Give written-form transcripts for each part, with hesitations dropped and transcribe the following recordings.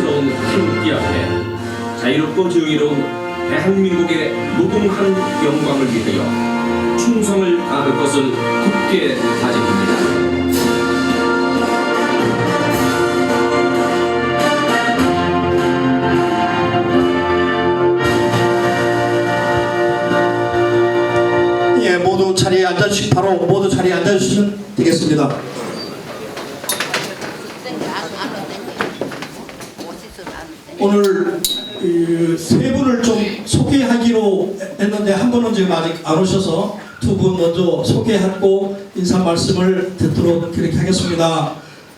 영광스러운 태극기 앞에 자유롭고 정의로운 대한민국의 무궁한 영광을 위하여 충성을 다할 것을 굳게 다짐합니다. 모두 자리에 앉아주시, 바로 모두 자리에 앉아주시면 되겠습니다. 오늘 세 분을 좀 소개하기로 했는데 한 분은 지금 아직 안 오셔서 두 분 먼저 소개하고 인사 말씀을 듣도록 그렇게 하겠습니다.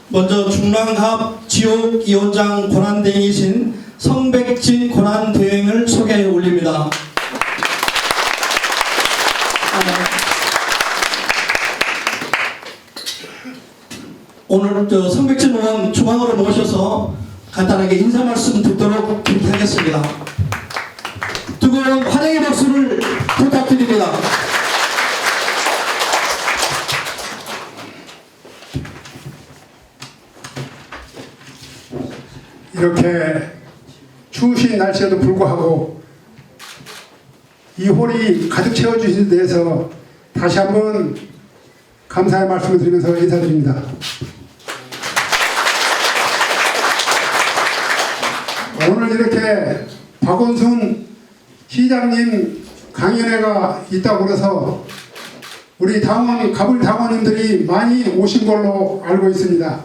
먼저 중랑합 지역위원장 권한대행이신 성백진 권한대행을 소개해 올립니다. 오늘 성백진 의원 중앙으로 모셔서 간단하게 인사 말씀 듣도록 그렇게 하겠습니다. 뜨거운 환영의 박수를 부탁드립니다. 이렇게 추우신 날씨에도 불구하고 이 홀이 가득 채워주신 데 대해서 다시 한번 감사의 말씀을 드리면서 인사드립니다. 오늘 이렇게 박원순 시장님 강연회가 있다고 그래서 우리 당원, 가불 당원님들이 많이 오신 걸로 알고 있습니다.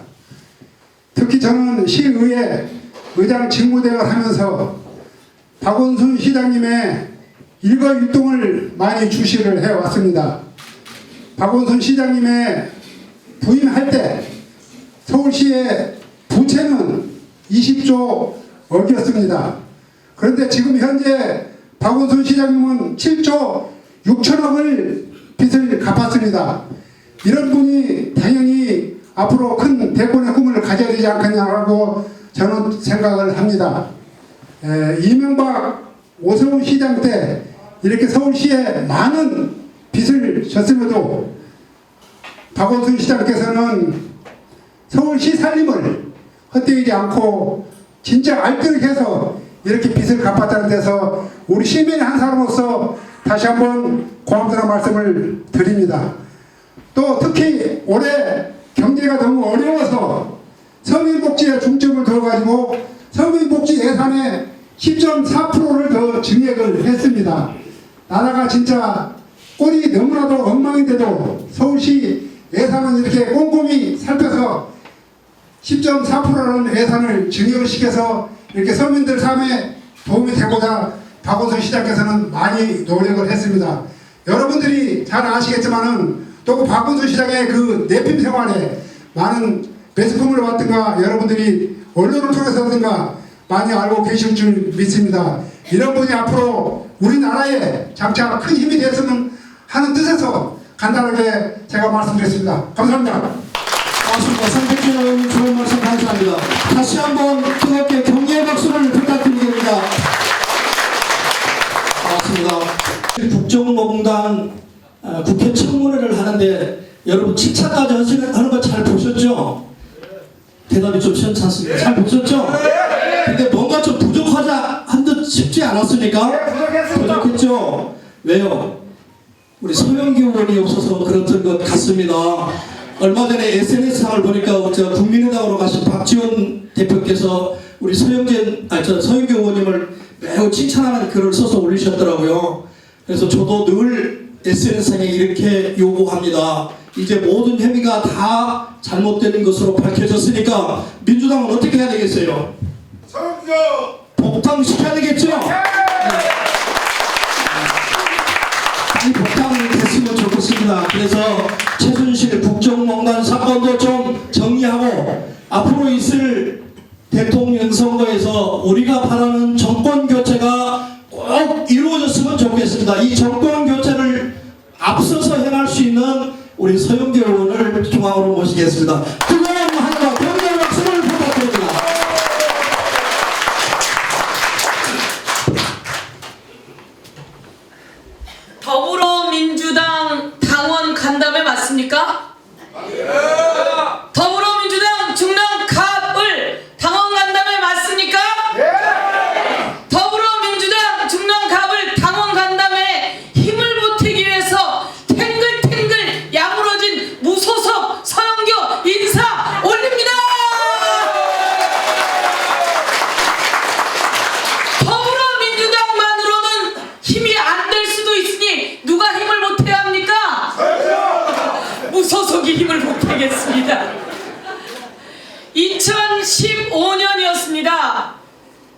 특히 저는 시의회 의장 직무대행을 하면서 박원순 시장님의 일거일동을 많이 주시를 해왔습니다. 박원순 시장님의 부임할 때 서울시의 부채는 20조 억이었습니다. 그런데 지금 현재 박원순 시장님은 7조 6천억을 빚을 갚았습니다. 이런 분이 당연히 앞으로 큰 대권의 꿈을 가져야 되지 않겠냐고 저는 생각을 합니다. 이명박 오세훈 시장 때 이렇게 서울시에 많은 빚을 졌음에도 박원순 시장께서는 서울시 살림을 헛되이지 않고 진짜 알뜰해서 이렇게 빚을 갚았다는 데서 우리 시민 한 사람으로서 다시 한번 고맙다는 말씀을 드립니다. 또 특히 올해 경제가 너무 어려워서 서민복지에 중점을 둬가지고 서민복지 예산의 10.4%를 더 증액을 했습니다. 나라가 진짜 꼴이 너무나도 엉망인데도 서울시 예산은 이렇게 꼼꼼히 살펴서 10.4%라는 예산을 증액을 시켜서 이렇게 서민들 삶에 도움이 되고자 박원순 시장께서는 많이 노력을 했습니다. 여러분들이 잘 아시겠지만은 또 박원순 시장의 그 내심 생활에 많은 매스컴을 받든가 여러분들이 언론을 통해서든가 많이 알고 계실 줄 믿습니다. 이런 분이 앞으로 우리나라에 장차 큰 힘이 됐으면 하는 뜻에서 간단하게 제가 말씀드렸습니다. 감사합니다. 고맙습니다. 성백진 의원님 좋은 말씀 감사합니다. 다시 한번 뜨겁게 격려의 박수를 부탁드리겠습니다. 고맙습니다. 국정농단 국회 청문회를 하는데 여러분 칭찬까지 하는 거 잘 보셨죠? 대답이 좀 시원찮습니다. 잘 보셨죠? 근데 뭔가 좀 부족하자 한 듯 싶지 않았습니까? 부족했죠? 왜요? 우리 서영기 의원이 없어서 그렇던 것 같습니다. 얼마 전에 SNS상을 보니까 국민의당으로 가신 박지원 대표께서 우리 서영기 의원님을 매우 칭찬하는 글을 써서 올리셨더라고요. 그래서 저도 늘 SNS상에 이렇게 요구합니다. 이제 모든 혐의가 다 잘못되는 것으로 밝혀졌으니까 민주당은 어떻게 해야 되겠어요? 복당시켜야 되겠죠? 이 복당이 됐으면 좋겠습니다. 그래서 최순실 국정농단 사건도 좀 정리하고 앞으로 있을 대통령 선거에서 우리가 바라는 정권 교체가 꼭 이루어졌으면 좋겠습니다. 이 정권 교체를 앞서서 행할 수 있는 우리 서영기 의원을 중앙으로 모시겠습니다. 뜨거운 환영과 격려의 박수를 부탁드립니다. 더불어민주당 당원 간담회 맞습니까? 더불어민주당 중랑갑을 당원 간담회 맞습니까? 2015년이었습니다.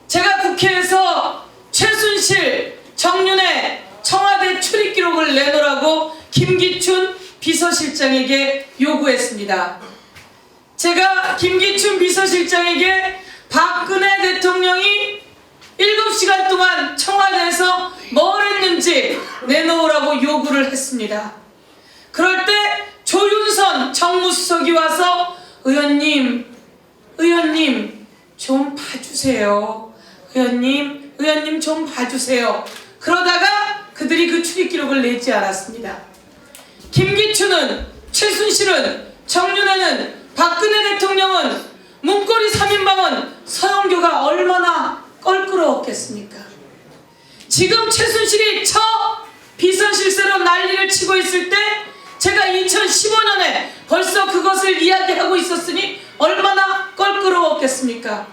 제가 국회에서 최순실, 정윤회 청와대 출입 기록을 내놓으라고 김기춘 비서실장에게 요구했습니다. 제가 김기춘 비서실장에게 박근혜 대통령이 7시간 동안 청와대에서 뭘 했는지 내놓으라고 요구를 했습니다. 그럴 때 조윤선 정무수석이 와서 의원님 좀 봐주세요. 의원님 좀 봐주세요. 그러다가 그들이 그 출입 기록을 내지 않았습니다. 김기춘은, 최순실은, 정윤회는, 박근혜 대통령은, 문고리 3인방은 서영교가 얼마나 껄끄러웠겠습니까? 지금 최순실이 저 비선실세로 난리를 치고 있을 때 제가 2015년에 벌써 그것을 이야기하고 있었으니 얼마나 껄끄러웠겠습니까?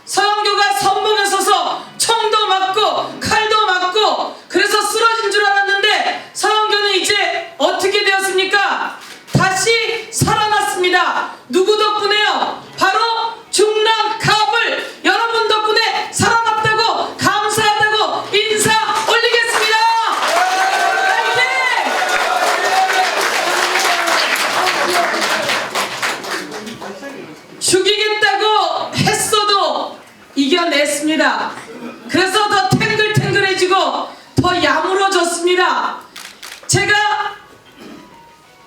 서영교가 선봉에 서서 총도 맞고 칼도 맞고 그래서 쓰러진 줄 알았는데 서영교는 이제 어떻게 되었습니까? 다시 살아났습니다. 누구 덕분에요? 바로 중랑 갑을 여러분 덕분에 살아났다고 감사하다고 인사 올리겠습니다. 죽이겠다고 했어도 이겨냈습니다. 그래서 더 탱글탱글해지고 더 야무러졌습니다. 제가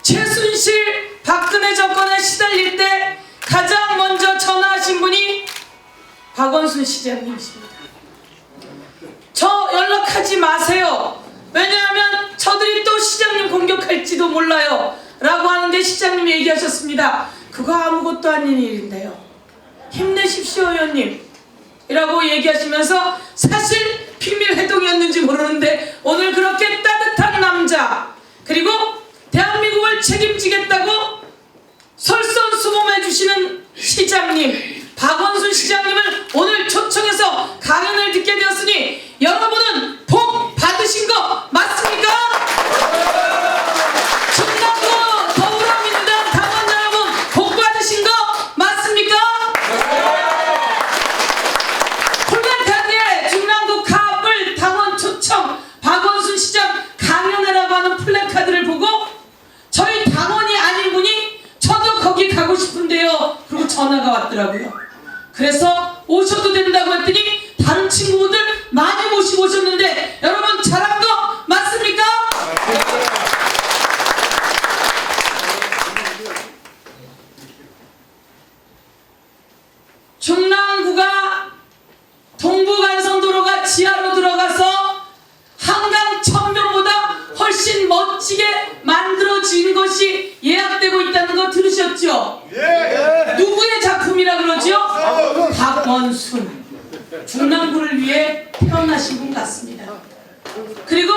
최순실 박근혜 정권에 시달릴 때 가장 먼저 전화하신 분이 박원순 시장님이십니다. 저 연락하지 마세요. 왜냐하면 저들이 또 시장님 공격할지도 몰라요 라고 하는데 시장님이 얘기하셨습니다. 그거 아무것도 아닌 일인데요. 힘내십시오 의원님 이라고 얘기하시면서 사실 비밀회동이었는지 모르는데 오늘 그렇게 따뜻한 남자 그리고 대한민국을 책임지겠다고 솔선수범해주시는 시장님 박원순 시장님을 오늘 초청해서 강연을 듣게 되었으니 여러분은 복 받으신 거 맞습니까? 중랑구 더불어민주당 당원 여러분 복 받으신 거 맞습니까? 플래카드에 중랑구 갑을 당원 초청 박원순 시장 강연회라고 하는 플래카드를 보고 저희 당원이 아닌 분이 저도 거기 가고 싶은데요 그리고 전화가 왔더라고요. 그래서 오셔도 된다고 했더니 다른 친구분들 많이 모시고 오셨는데 여러분 잘한 거 맞습니까? 중랑구가 동부간선도로가 지하로 들어가서 한강 천변보다 훨씬 멋지게 만들어진 것이 예약되고 있다는 거 들으셨죠? 누구의 작품이라 그러죠? 박원순. 중랑구를 위해 태어나신 분 같습니다. 그리고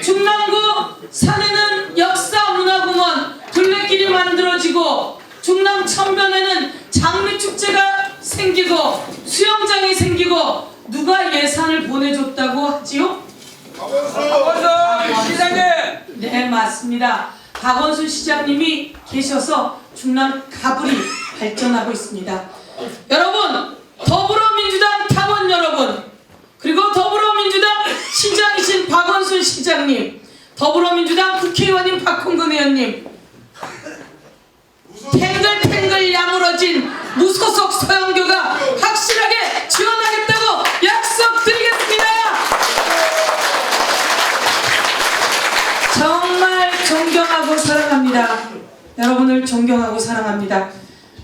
중랑구 산에는 역사문화공원 둘레길이 만들어지고 중랑 천변에는 장미축제가 생기고 수영장이 생기고 누가 예산을 보내줬다고 하지요? 박원순 시장님! 네 맞습니다. 박원순 시장님이 계셔서 중랑 가불이 발전하고 있습니다. 여러분 더불어민주당 당원 여러분 그리고 더불어민주당 시장이신 박원순 시장님 더불어민주당 국회의원님 박홍근 의원님 탱글탱글 야무러진 무소속 서영교가 확실하게 지원하겠다고 약속드리겠습니다. 정말 존경하고 사랑합니다. 여러분을 존경하고 사랑합니다.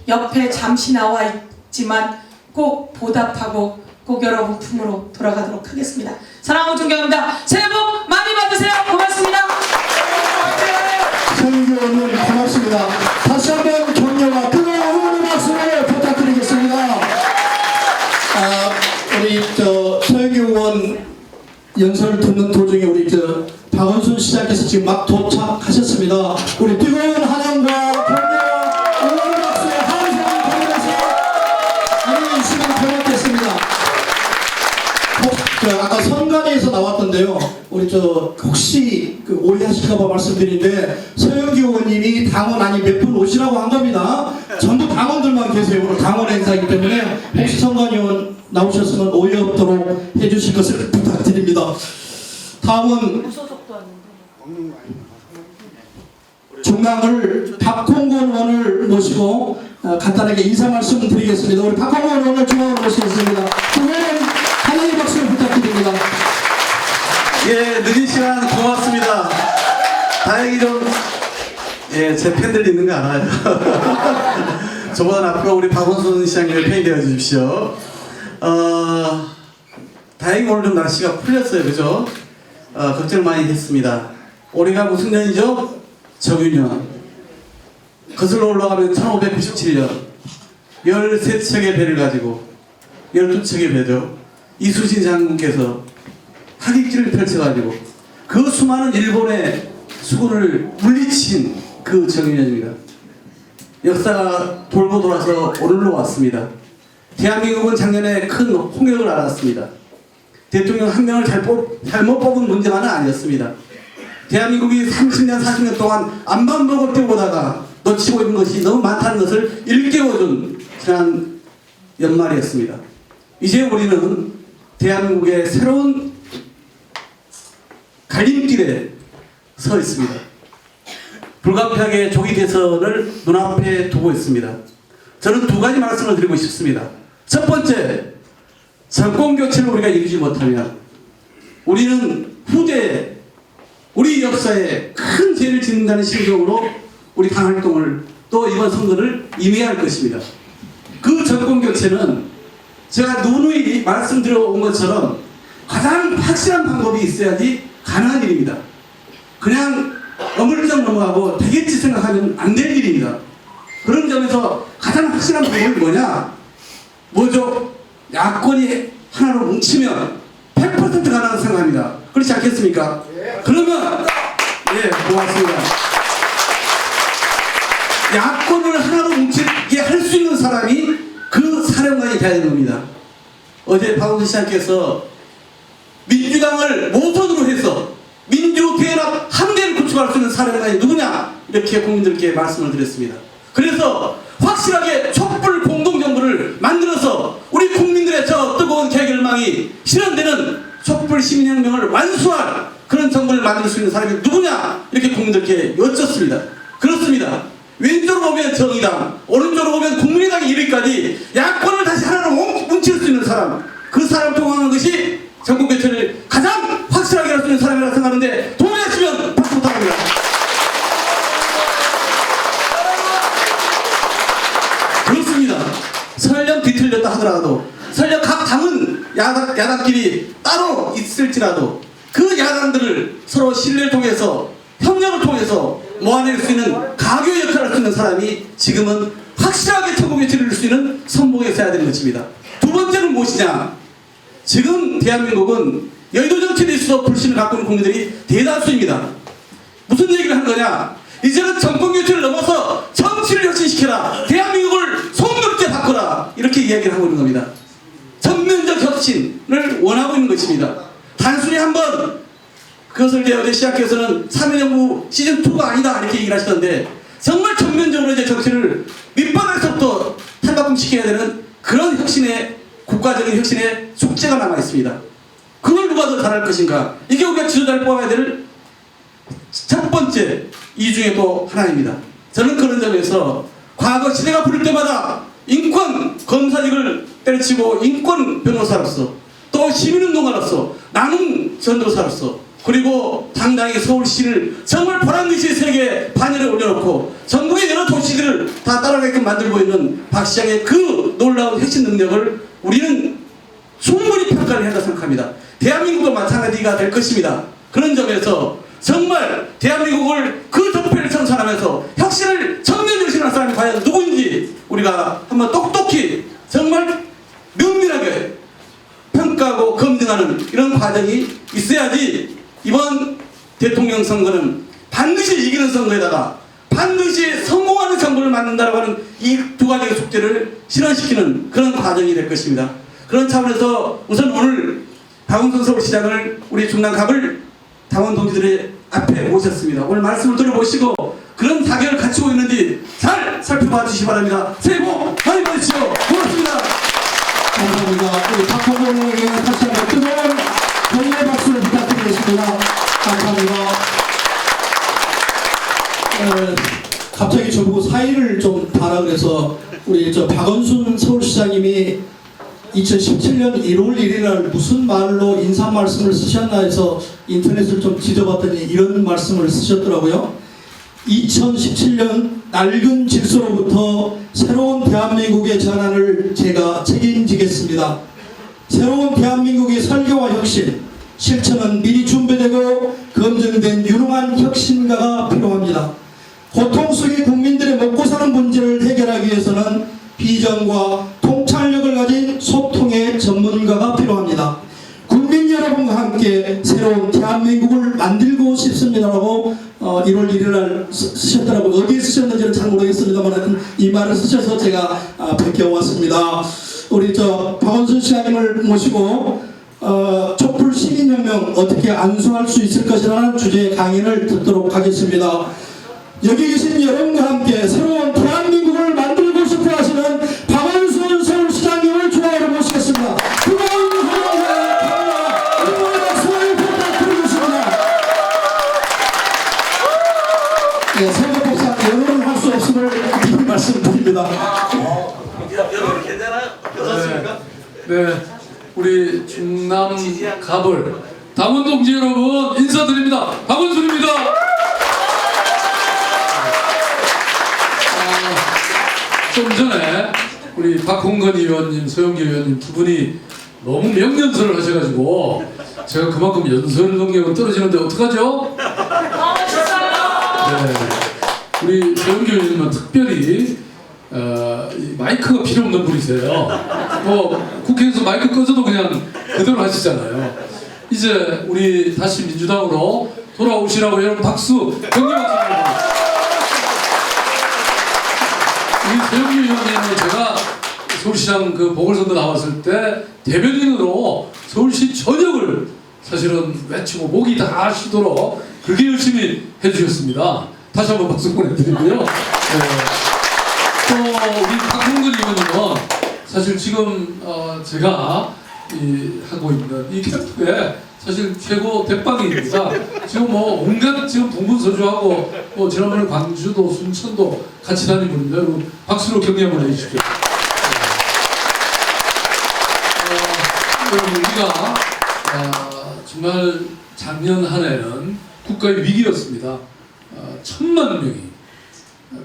옆에 잠시 나와 있지만 꼭 보답하고 꼭 여러분 품으로 돌아가도록 하겠습니다. 사랑하고 존경합니다. 새해 복 많이 받으세요. 고맙습니다. 서영교 의원님 고맙습니다. 다시 한번 격려와 뜨거운 응원의 박수를 부탁드리겠습니다. 우리 서영교 의원 연설을 듣는 도중에 우리 박원순 시장께서 지금 막 도착하셨습니다. 우리 뜨거운 환영과 격려 응원의 박수에 함성을 보내면서 오늘 이 시간 고맙겠습니다. 아까 선관위에서 나왔던데요. 우리 혹시 오해하실까봐 말씀드리는데 서영교 의원님이 당원 아니 몇 분 오시라고 한 겁니다. 전부 당원들만 분들만 계세요. 오늘 당원 행사이기 때문에 혹시 선관위원 나오셨으면 오해 없도록 해주실 것을 부탁드립니다. 다음은 무소속도 아닌데. 중앙을 박홍건 의원을 모시고 간단하게 인사 말씀 드리겠습니다. 우리 박홍건 의원을 중앙으로 모시겠습니다. 두 분은 하나의 박수를 부탁드립니다. 예, 늦은 시간 고맙습니다. 다행히 좀, 예, 제 팬들 있는 거 알아요. 저보다 앞으로 우리 박원순 시장님의 팬이 되어 주십시오. 다행히 오늘 좀 날씨가 풀렸어요. 그죠? 걱정을 많이 했습니다. 올해가 무슨 년이죠? 정유년. 거슬러 올라가면 1597년. 13척의 배를 가지고, 12척의 배죠. 이수신 장군께서 타깃길을 펼쳐가지고 그 수많은 일본의 수군을 물리친 그 정유년입니다. 역사가 돌고 돌아서 오늘로 왔습니다. 대한민국은 작년에 큰 홍역을 알았습니다. 대통령 한 명을 잘못 뽑은 문제만은 아니었습니다. 대한민국이 30년, 40년 동안 안반복을 떼보다가 놓치고 있는 것이 너무 많다는 것을 일깨워준 지난 연말이었습니다. 이제 우리는 대한민국의 새로운 갈림길에 서 있습니다. 불가피하게 조기 대선을 눈앞에 두고 있습니다. 저는 두 가지 말씀을 드리고 싶습니다. 첫 번째, 정권 교체를 우리가 이루지 못하면 우리는 후대에 우리 역사에 큰 죄를 짓는다는 심정으로 우리 당 활동을 또 이번 선거를 임해야 할 것입니다. 그 정권 교체는 제가 누누이 말씀드려온 것처럼 가장 확실한 방법이 있어야지 가능한 일입니다. 그냥 어물쩍 넘어가고 되겠지 생각하면 안 될 일입니다. 그런 점에서 가장 확실한 방법이 뭐냐? 뭐죠? 야권이 하나로 뭉치면 100% 가능하다고 생각합니다. 그렇지 않겠습니까? 그러면 예, 고맙습니다. 야권을 하나로 뭉치게 할 수 있는 사람이 그 사령관이 돼야 되는 겁니다. 어제 박원순 시장께서 민주당을 모선으로 해서 민주대연합 함대를 구축할 수 있는 사령관이 누구냐? 이렇게 국민들께 말씀을 드렸습니다. 그래서 확실하게 촛불 공동정부를 만들어서 우리 국민들의 저 뜨거운 개결망이 실현되는 촛불 시민혁명을 완수할 그런 정부를 만들 수 있는 사람이 누구냐? 이렇게 국민들께 여쭙습니다. 그렇습니다. 왼쪽으로 보면 정의당, 오른쪽으로 보면 국민의당 1위까지 야권을 다시 하나로 뭉칠 수 있는 사람, 그 사람 통하는 것이 정권 교체를 가장 확실하게 할 수 있는 사람이라고 생각하는데 동의하시면 박수 부탁합니다. 그렇습니다. 설령 뒤틀렸다 하더라도 설령 각 당은 야당끼리 따로 있을지라도 그 야당들을 서로 신뢰를 통해서 협력을 통해서 모아낼 수 있는 가교 역할을 할 수 있는 사람이 지금은 확실하게 정권 교체를 이룰 수 있는 선봉에 서야 되는 것입니다. 두 번째는 무엇이냐? 지금 대한민국은 여의도 정치에 있어서 불신을 갖고 있는 국민들이 대다수입니다. 무슨 얘기를 한 거냐? 이제는 정권 교체를 넘어서 정치를 혁신시켜라. 대한민국을 손놓게 바꿔라. 이렇게 이야기를 하고 있는 겁니다. 전면적 혁신을 원하고 있는 것입니다. 단순히 한번 그것을 이제 어제 시장께서는 3.15 시즌2가 아니다 이렇게 얘기를 하시던데 정말 전면적으로 이제 정치를 밑바닥에서부터 탈바꿈시켜야 되는 그런 혁신의 국가적인 혁신의 숙제가 남아 있습니다. 그걸 누가 더 잘할 것인가? 이게 우리가 지도자를 뽑아야 될 첫 번째 이 중에 또 하나입니다. 저는 그런 점에서 과거 시대가 부를 때마다 인권 검사직을 때려치고 인권 변호사로서 또 시민운동가로서 나눔 전도사로서 그리고 당당히 서울시를 정말 보란듯이 세계 반열에 올려놓고 전국의 여러 도시들을 다 따라가게끔 만들고 있는 박 시장의 그 놀라운 혁신 능력을 우리는 충분히 평가를 해야 한다고 생각합니다. 대한민국도 마찬가지가 될 것입니다. 그런 점에서 정말 대한민국을 그 적폐를 청산하면서 혁신을 정면으로 실현할 사람이 과연 누구인지 우리가 한번 똑똑히 정말 면밀하게 평가하고 검증하는 이런 과정이 있어야지 이번 대통령 선거는 반드시 이기는 선거에다가 반드시 성공하는 정부를 만든다라고 하는 이 두 가지의 숙제를 실현시키는 그런 과정이 될 것입니다. 그런 차원에서 우선 오늘 박원순 서울시장을 우리 중랑갑을 당원 동지들의 앞에 모셨습니다. 오늘 말씀을 들어보시고 그런 자격을 갖추고 있는지 잘 살펴봐 주시기 바랍니다. 새해 복 많이 그래서 우리 박원순 서울시장님이 2017년 1월 1일 날 무슨 말로 인사 말씀을 쓰셨나 해서 인터넷을 좀 뒤져봤더니 이런 말씀을 쓰셨더라고요. 2017년 낡은 질서로부터 새로운 대한민국의 전환을 제가 책임지겠습니다. 새로운 대한민국의 설계와 혁신, 실천은 미리 준비되고 검증된 유능한 혁신가가 필요합니다. 고통 속의 국민들의 먹고 사는 문제를 해결하기 위해서는 비전과 통찰력을 가진 소통의 전문가가 필요합니다. 국민 여러분과 함께 새로운 대한민국을 만들고 싶습니다라고 1월 1일 날 쓰셨더라고요. 어디에 쓰셨는지는 잘 모르겠습니다만 하여튼 이 말을 쓰셔서 제가 베껴왔습니다. 우리 박원순 시장님을 모시고 촛불 시민혁명 어떻게 안수할 수 있을 것이라는 주제의 강의를 듣도록 하겠습니다. 여기 계신 여러분과 함께 새로운 대한민국을 만들고 싶어 하시는 박원순 서울시장님을 주어로 모시겠습니다. 뜨거운 응원의 박수를 부탁드리겠습니다. 네, 선거법상 여론을 할 수 없음을 미리 말씀드립니다. 여러분 괜찮아요? 괜찮습니까? 네, 우리 충남 가불 당원 동지 여러분 인사드립니다. 박원순입니다. 좀 전에 우리 박홍근 의원님, 서영기 의원님 두 분이 너무 명연설을 하셔가지고 제가 그만큼 연설 능력은 떨어지는데 어떡하죠? 네, 우리 서영기 의원님은 특별히 이 마이크가 필요 없는 분이세요. 뭐 국회에서 마이크 꺼져도 그냥 그대로 하시잖아요. 이제 우리 다시 민주당으로 돌아오시라고 여러분 박수 격려 박수. 우리 서영기 의원님은 제가 서울시장 그 보궐선거 나왔을 때 대변인으로 서울시 전역을 사실은 외치고 목이 다 쉬도록 그렇게 열심히 해주셨습니다. 다시 한번 박수 보내드리고요. 네. 또 우리 박홍근 의원님은 사실 지금 제가 하고 있는 이 캠프에 사실 최고 대빵입니다. 지금 뭐 온갖 지금 동분서주하고 뭐 지난번에 광주도 순천도 같이 다닌 분인데 여러분 박수로 격려 한번 해주십시오. 여러분 우리가 정말 작년 한 해는 국가의 위기였습니다. 1000만 명이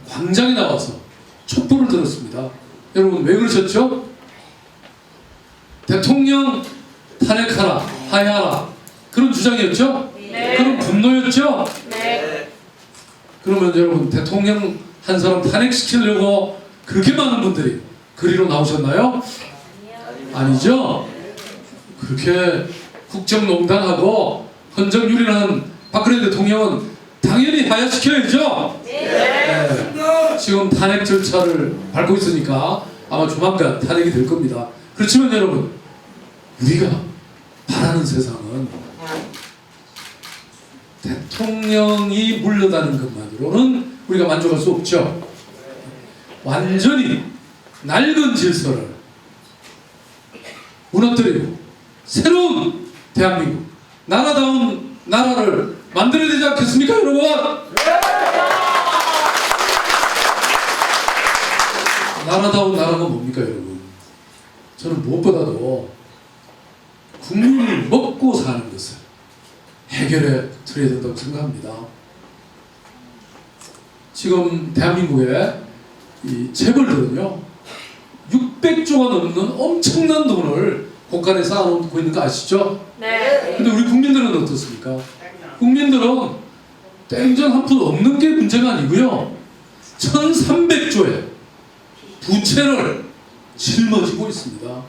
광장에 나와서 촛불을 들었습니다. 여러분 왜 그러셨죠? 대통령 탄핵하라, 하야하라 그런 주장이었죠? 네. 그런 분노였죠? 네. 그러면 여러분 대통령 한 사람 탄핵시키려고 그렇게 많은 분들이 그리로 나오셨나요? 아니죠? 그렇게 국정농단하고 헌정유린한 박근혜 대통령은 당연히 하야시켜야죠? 네. 지금 탄핵 절차를 밟고 있으니까 아마 조만간 탄핵이 될 겁니다. 그렇지만 여러분 우리가 바라는 세상은 대통령이 물러다는 것만으로는 우리가 만족할 수 없죠. 완전히 낡은 질서를 무너뜨리고 새로운 대한민국 나라다운 나라를 만들어야 되지 않겠습니까 여러분? 나라다운 나라가 뭡니까 여러분? 저는 무엇보다도 국민이 먹고 사는 것을 해결해 드려야 된다고 생각합니다. 지금 대한민국의 이 재벌들은요 600조가 넘는 엄청난 돈을 곳간에 쌓아놓고 있는 거 아시죠? 네. 근데 우리 국민들은 어떻습니까? 국민들은 땡전 한 푼 없는 게 문제가 아니고요 1300조의 부채를 짊어지고 있습니다.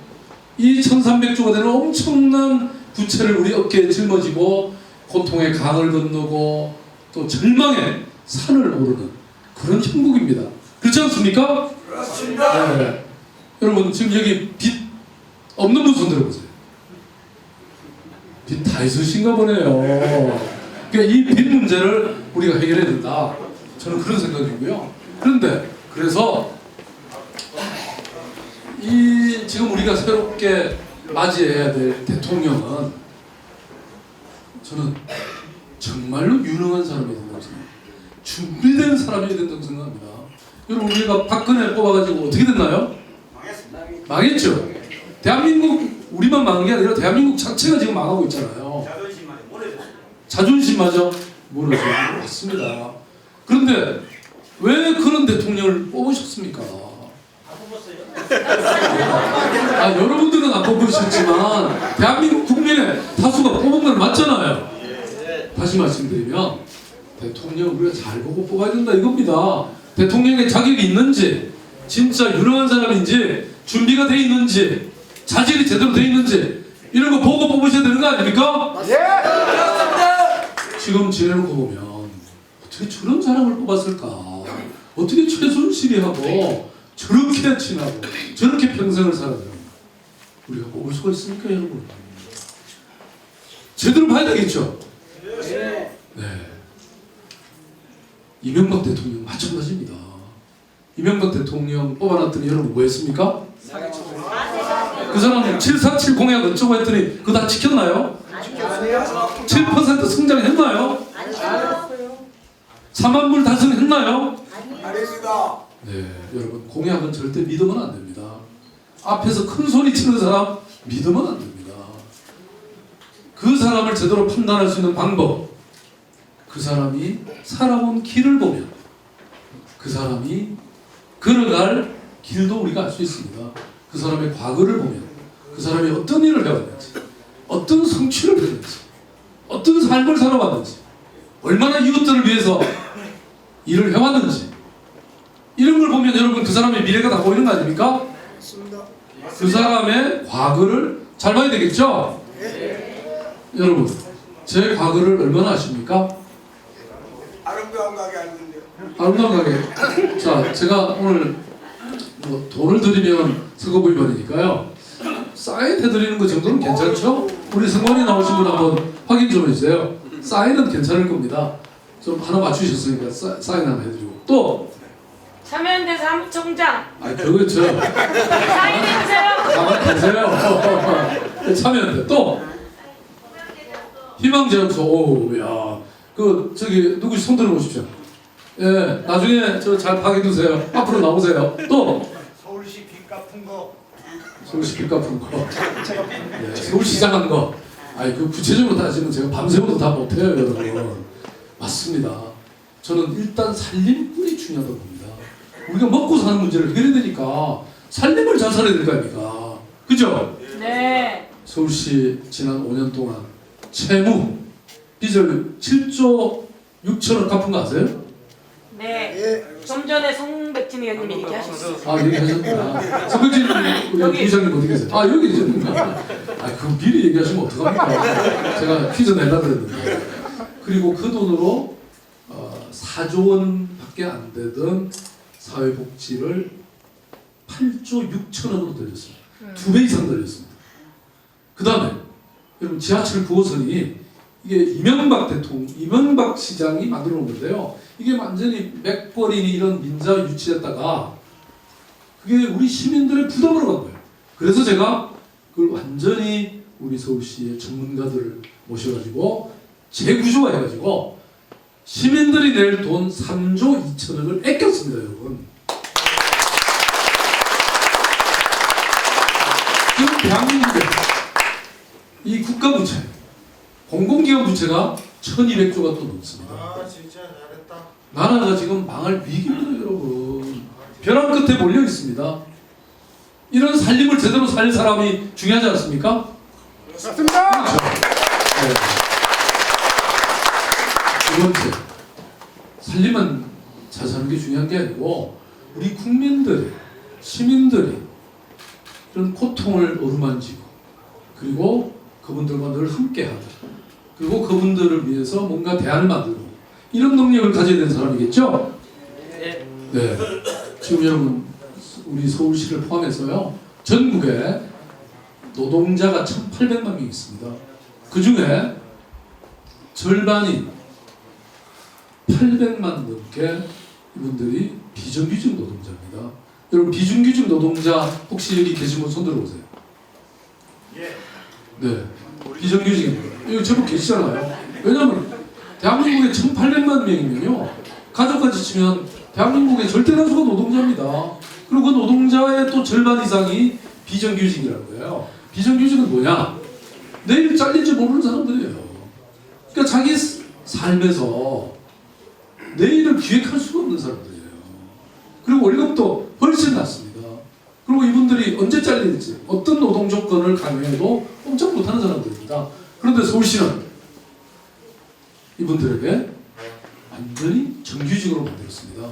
이 1300조가 되는 엄청난 부채를 우리 어깨에 짊어지고 고통의 강을 건너고 또 절망의 산을 오르는 그런 형국입니다. 그렇지 않습니까? 그렇습니다. 네. 여러분 지금 여기 빚 없는 분 손 들어보세요. 빚 다 있으신가 보네요. 그러니까 이 빚 문제를 우리가 해결해야 된다. 저는 그런 생각이고요. 그런데 그래서 이 지금 우리가 새롭게 맞이해야 될 대통령은 저는 정말로 유능한 사람이 된다고 생각합니다. 준비된 사람이 된다고 생각합니다. 여러분 우리가 박근혜 뽑아가지고 어떻게 됐나요? 망했죠. 대한민국 우리만 망한 게 아니라 대한민국 자체가 지금 망하고 있잖아요. 자존심마저 무너져. 맞습니다. 그런데 왜 그런 대통령을 뽑으셨습니까? 여러분들은 안 뽑으셨지만 대한민국 국민의 다수가 뽑은 건 맞잖아요. 다시 말씀드리면 대통령 우리가 잘 보고 뽑아야 된다 이겁니다. 대통령의 자격이 있는지, 진짜 유능한 사람인지, 준비가 돼 있는지, 자질이 제대로 돼 있는지 이런 거 보고 뽑으셔야 되는 거 아닙니까? 지금 지내놓고 보면 어떻게 저런 사람을 뽑았을까? 어떻게 최순실이 하고 저렇게 친하고 저렇게 평생을 살아요? 우리가 뽑을 수가 있습니까, 여러분? 제대로 봐야 되겠죠? 네. 이명박 대통령 마찬가지입니다. 이명박 대통령 뽑아놨더니 여러분 뭐 했습니까? 그 사람 747 공약 어쩌고 했더니 그거 다 지켰나요? 7% 성장했나요? 4만 불 달성했나요? 네, 여러분 공약은 절대 믿으면 안 됩니다. 앞에서 큰 소리 치는 사람 믿으면 안 됩니다. 그 사람을 제대로 판단할 수 있는 방법, 그 사람이 살아온 길을 보면, 그 사람이 걸어갈 길도 우리가 알 수 있습니다. 그 사람의 과거를 보면, 그 사람이 어떤 일을 해왔는지, 어떤 성취를 했는지, 어떤 삶을 살아왔는지, 얼마나 이웃들을 위해서 일을 해왔는지, 이런 걸 보면 여러분 그 사람의 미래가 다 보이는 거 아닙니까? 그 사람의 과거를 잘 봐야 되겠죠? 여러분, 제 과거를 얼마나 아십니까? 아름다운 가게 아닌데요. 아름다운 가게. 자, 제가 오늘 뭐 돈을 드리면 선거구입원이니까요. 사인 해드리는 거 정도는 괜찮죠? 우리 선관위 나오신 분 한번 확인 좀 해주세요. 사인은 괜찮을 겁니다. 좀 하나 맞추셨으니까 사인 하나 해드리고. 또 참여연대 사무총장 그거 저 사인해주세요. 가만 계세요. 참여연대. 또 희망제약소. 오야 그 저기 누구시 손 들어보십시오. 예, 나중에 저 잘 파악해두세요. 앞으로 나오세요. 또 서울시 빚 갚은 거. 서울시 빚 갚은 거. 예, 서울시장 한 거. 그 구체적으로 따지면 제가 밤새워도 다 못해요, 여러분. 맞습니다. 저는 일단 살림꾼이 중요하다고 봅니다. 우리가 먹고 사는 문제를 해결해야 되니까 살림을 잘 살아야 될 거 아닙니까? 그죠? 네. 서울시 지난 5년 동안 채무 빚을 7조 6천억 갚은 거 아세요? 네. 좀 전에 송백진 의원님이 얘기하셨어요. 얘기하셨구나. 성백진 우리 부장님 어디 계세요? 여기 계셨는가? 그 미리 얘기하시면 어떡합니까? 제가 퀴즈 내려고 그랬는데. 그리고 그 돈으로 4조 원밖에 안 되던 사회복지를 8조 6천억으로 돌렸습니다. 2배 이상 돌렸습니다. 그 다음에 여러분 지하철 9호선이 이게 이명박 시장이 만들어 놓은 건데요. 이게 완전히 맥버린이 이런 민자에 유치했다가 그게 우리 시민들의 부담으로 간 거예요. 그래서 제가 그걸 완전히 우리 서울시의 전문가들을 모셔가지고 재구조화해가지고 시민들이 낼 돈 3조 2천억을 아꼈습니다, 여러분. 지금 대한민국에 이 국가부채, 공공기관 부채가 1200조가 또 넘습니다. 진짜 잘했다. 나라가 지금 망할 위기입니다, 여러분. 벼랑 끝에 몰려 있습니다. 이런 살림을 제대로 살 사람이 중요하지 않습니까? 맞습니다. 그렇죠. 네. 두 번째, 살림만 잘 사는 게 중요한 게 아니고 우리 국민들이, 시민들이 이런 고통을 어루만지고 그리고 그분들과 늘 함께하고 그리고 그분들을 위해서 뭔가 대안을 만들고 이런 능력을 가져야 되는 사람이겠죠? 네. 지금 여러분 우리 서울시를 포함해서요 전국에 노동자가 1,800만 명 있습니다. 그 중에 절반이 800만 넘게 이분들이 비정규직 노동자입니다. 여러분 비정규직 노동자 혹시 여기 계신 분 손 들어보세요. 네, 비정규직입니다. 여기 제법 계시잖아요. 왜냐하면 대한민국에 1,800만 명이면요 가족까지 치면 대한민국의 절대 다수가 노동자입니다. 그리고 그 노동자의 또 절반 이상이 비정규직이라는 거예요. 비정규직은 뭐냐? 내일 잘릴지 모르는 사람들이에요. 그러니까 자기 삶에서 내일을 기획할 수가 없는 사람들이에요. 그리고 월급도 훨씬 낮습니다. 그리고 이분들이 언제 잘릴지 어떤 노동 조건을 강요해도 꼼짝 못하는 사람들입니다. 그런데 서울시는 이분들에게 완전히 정규직으로 만들었습니다.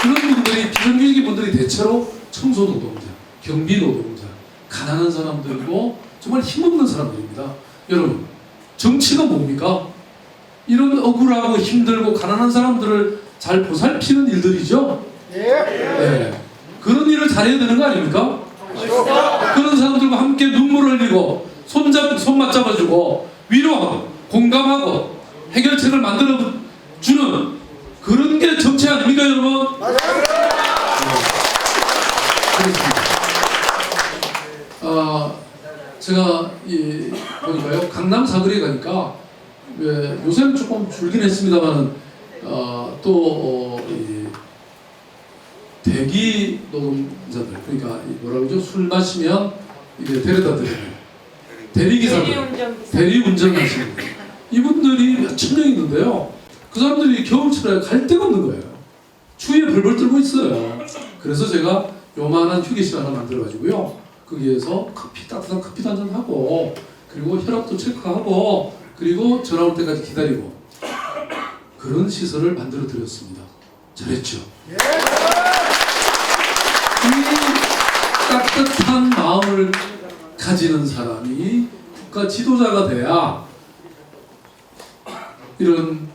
그런 분들이 비정규직 분들이 대체로 청소 노동자, 경비 노동자, 가난한 사람들이고 정말 힘없는 사람들입니다. 여러분, 정치가 뭡니까? 이런 억울하고 힘들고 가난한 사람들을 잘 보살피는 일들이죠. 네. 그런 일을 잘해야 되는 거 아닙니까? 그런 사람들과 함께 눈물을 흘리고 손 맞잡아주고 위로하고 공감하고 해결책을 만들어 주는 그런 게 정치 아닙니까, 여러분? 제가 보니까요, 강남 사거리에 가니까 요새는 조금 줄긴 했습니다만은 대기 노동자들, 그러니까 뭐라고 그러죠? 술 마시면 이제 데려다 드리는 대리기사들, 대리운전 하시는 분, 이분들이 몇천 명 있는데요. 그 사람들이 겨울철에 갈 데가 없는 거예요. 추위에 벌벌 떨고 있어요. 그래서 제가 요만한 휴게실 하나 만들어가지고요, 거기에서 따뜻한 커피도 한잔 하고, 그리고 혈압도 체크하고, 그리고 전화 올 때까지 기다리고, 그런 시설을 만들어 드렸습니다. 잘했죠? 이 따뜻한 마음을 가지는 사람이 국가 지도자가 돼야 이런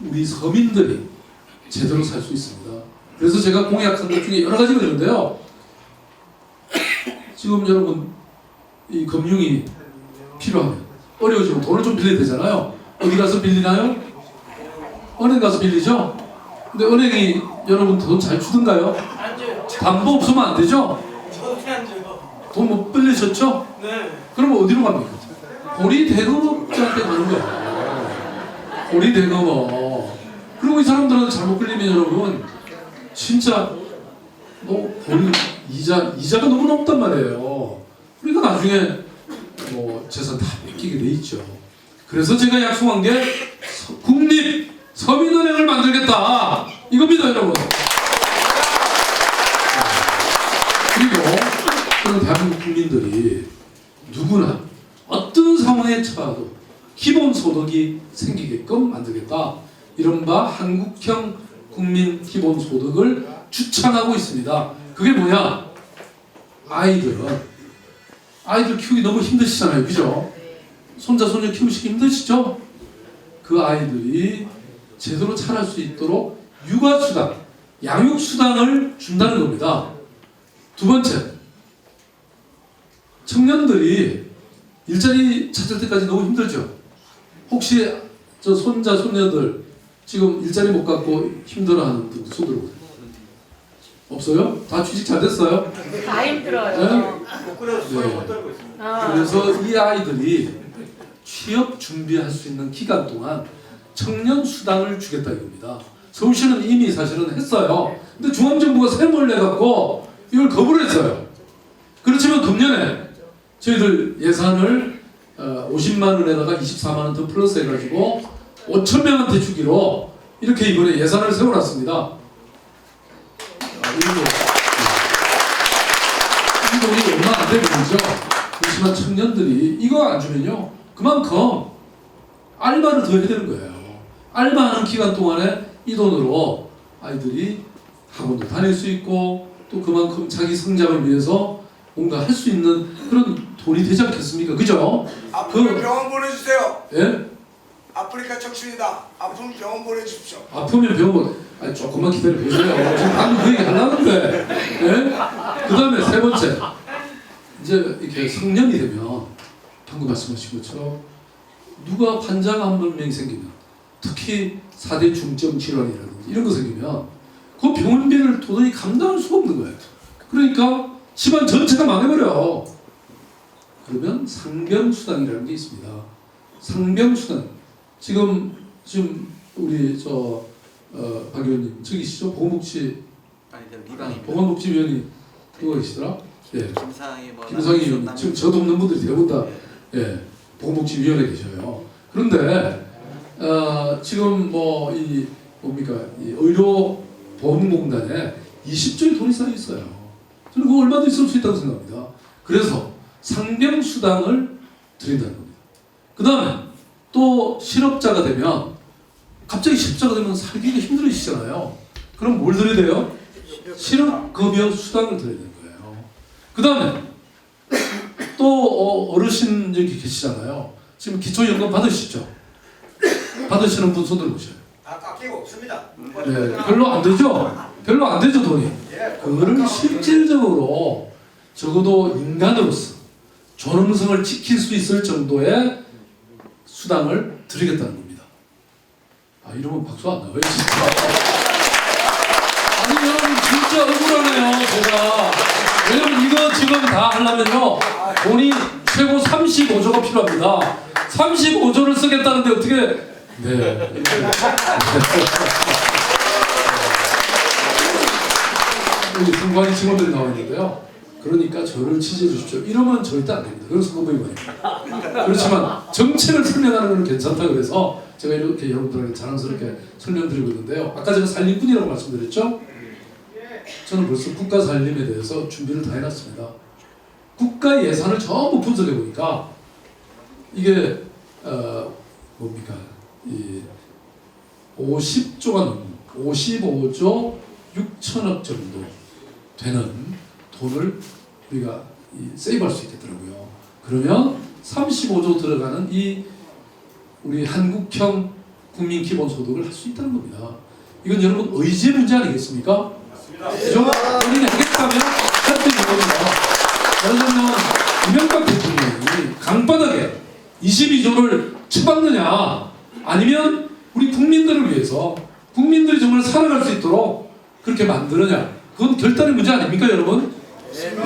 우리 서민들이 제대로 살 수 있습니다. 그래서 제가 공약한 것 중에 여러 가지가 있는데요. 지금 여러분, 이 금융이 필요하면 어려워지면 돈을 좀 빌려야 되잖아요. 어디 가서 빌리나요? 은행 가서 빌리죠? 근데 은행이 여러분 돈 잘 주던가요? 안 줘요. 담보 없으면 안 되죠? 절대 안 줘요. 돈 못 빌리셨죠? 네. 그러면 어디로 갑니까? 고리 대금업자한테 가는 거예요. 고리 대금업. 그리고 이 사람들한테 잘못 끌리면 여러분, 진짜 고리 이자가 너무 높단 말이에요. 그러니까 나중에 재산 다 뺏기게 돼 있죠. 그래서 제가 약속한 게 국립 서민은행을 만들겠다, 이겁니다, 여러분. 그리고 그런 대한민국 국민들이 누구나 어떤 상황에 처해도 기본소득이 생기게끔 만들겠다, 이른바 한국형 국민 기본소득을 주창하고 있습니다. 그게 뭐냐? 아이들 키우기 너무 힘드시잖아요, 그죠? 손자 손녀 키우시기 힘드시죠? 그 아이들이 제대로 자랄 수 있도록 육아수당, 양육수당을 준다는 겁니다. 두 번째, 청년들이 일자리 찾을 때까지 너무 힘들죠? 혹시 저 손자 손녀들 지금 일자리 못 갖고 힘들어하는 분들 손 들어보세요. 없어요? 다 취직 잘 됐어요? 다 힘들어요. 네? 부끄러워서 떨고 있습니다. 아. 그래서 이 아이들이 취업 준비할 수 있는 기간 동안 청년 수당을 주겠다 이겁니다. 서울시는 이미 사실은 했어요. 근데 중앙정부가 셈을 내갖고 이걸 거부를 했어요. 그렇지만 금년에 저희들 예산을 50만 원에다가 24만 원 더 플러스 해가지고 5천 명한테 주기로 이렇게 이번에 예산을 세워놨습니다. 이 돈이 얼마 안 되는 거죠. 그렇지만 청년들이 이거 안 주면요, 그만큼 알바를 더 해야 되는 거예요. 알바하는 기간 동안에 이 돈으로 아이들이 학원도 다닐 수 있고 또 그만큼 자기 성장을 위해서 뭔가 할 수 있는 그런 돈이 되지 않겠습니까? 그죠? 아프면 병원 보내주세요. 예? 아프리카 척추이다. 아프면 병원 보내주십시오. 아프면 병원, 조금만 기다려 보세요. 지금 방금 그 얘기 하려는데. 예? 그 다음에 세 번째, 이제 이렇게 성년이 되면 방금 말씀하신 것처럼 누가 환자가 한 명이 생기면, 특히 4대 중증 질환이라든지 이런 거 생기면 그 병원비를 도저히 감당할 수가 없는 거예요. 그러니까 집안 전체가 망해버려. 그러면 상병수당이라는 게 있습니다. 상병수당, 지금 우리 박 의원님 저기시죠? 보건복지 아니 미방입니다. 보건복지위원이 누가 계시더라? 예. 김상희 의원님 지금 저 돕는 분들이 대부분 다 예, 보건복지위원회 계셔요. 그런데 지금 뭐 이 뭡니까 이 의료보험공단에 20조의 돈이 쌓여 있어요. 저는 그거 얼마든지 쓸 수 있다고 생각합니다. 그래서 상병수당을 드린다는 겁니다. 그 다음에 또 실업자가 되면 갑자기 실업자가 되면 살기가 힘들어지잖아요. 그럼 뭘 드려야 돼요? 실업급여 수당을 드려야 되는 거예요. 그 다음에 또 어르신 여기 계시잖아요. 지금 기초연금 받으시죠? 받으시는 분 손 들어보셔요. 깎이고 없습니다. 네, 별로 안 되죠? 별로 안 되죠 돈이. 그거를 실질적으로 적어도 인간으로서 존엄성을 지킬 수 있을 정도의 수당을 드리겠다는 겁니다. 아 이러면 박수 안 나와요 진짜. 아니 여러분 진짜 억울하네요 제가. 왜냐면 이거 지금 다 하려면요 돈이 최고 35조가 필요합니다. 35조를 쓰겠다는데 어떻게 네. 여기 승관이 직원들이 나와 있는데요. 그러니까 저를 지지해 주십시오. 이러면 절대 안 됩니다. 그건 선거법위반입니다. 그렇지만 정책을 설명하는 건 괜찮다 그래서 제가 이렇게 여러분들에게 자랑스럽게 설명드리고 있는데요. 아까 제가 살림꾼이라고 말씀드렸죠? 저는 벌써 국가 살림에 대해서 준비를 다 해놨습니다. 국가 예산을 전부 분석해 보니까 이게 뭡니까? 이 50조가 넘는 55조 6천억 정도 되는 돈을 우리가 세이브할 수 있겠더라고요. 그러면 35조 들어가는 이 우리 한국형 국민 기본소득을 할 수 있다는 겁니다. 이건 여러분 의지의 문제 아니겠습니까? 그죠? 본인이 하겠다면 할 수 있는 겁니다. 예를 들면 이명박 대통령이 강바닥에 22조를 처박느냐 아니면 우리 국민들을 위해서 국민들이 정말 살아갈 수 있도록 그렇게 만드느냐 그건 결단의 문제 아닙니까 여러분? 네.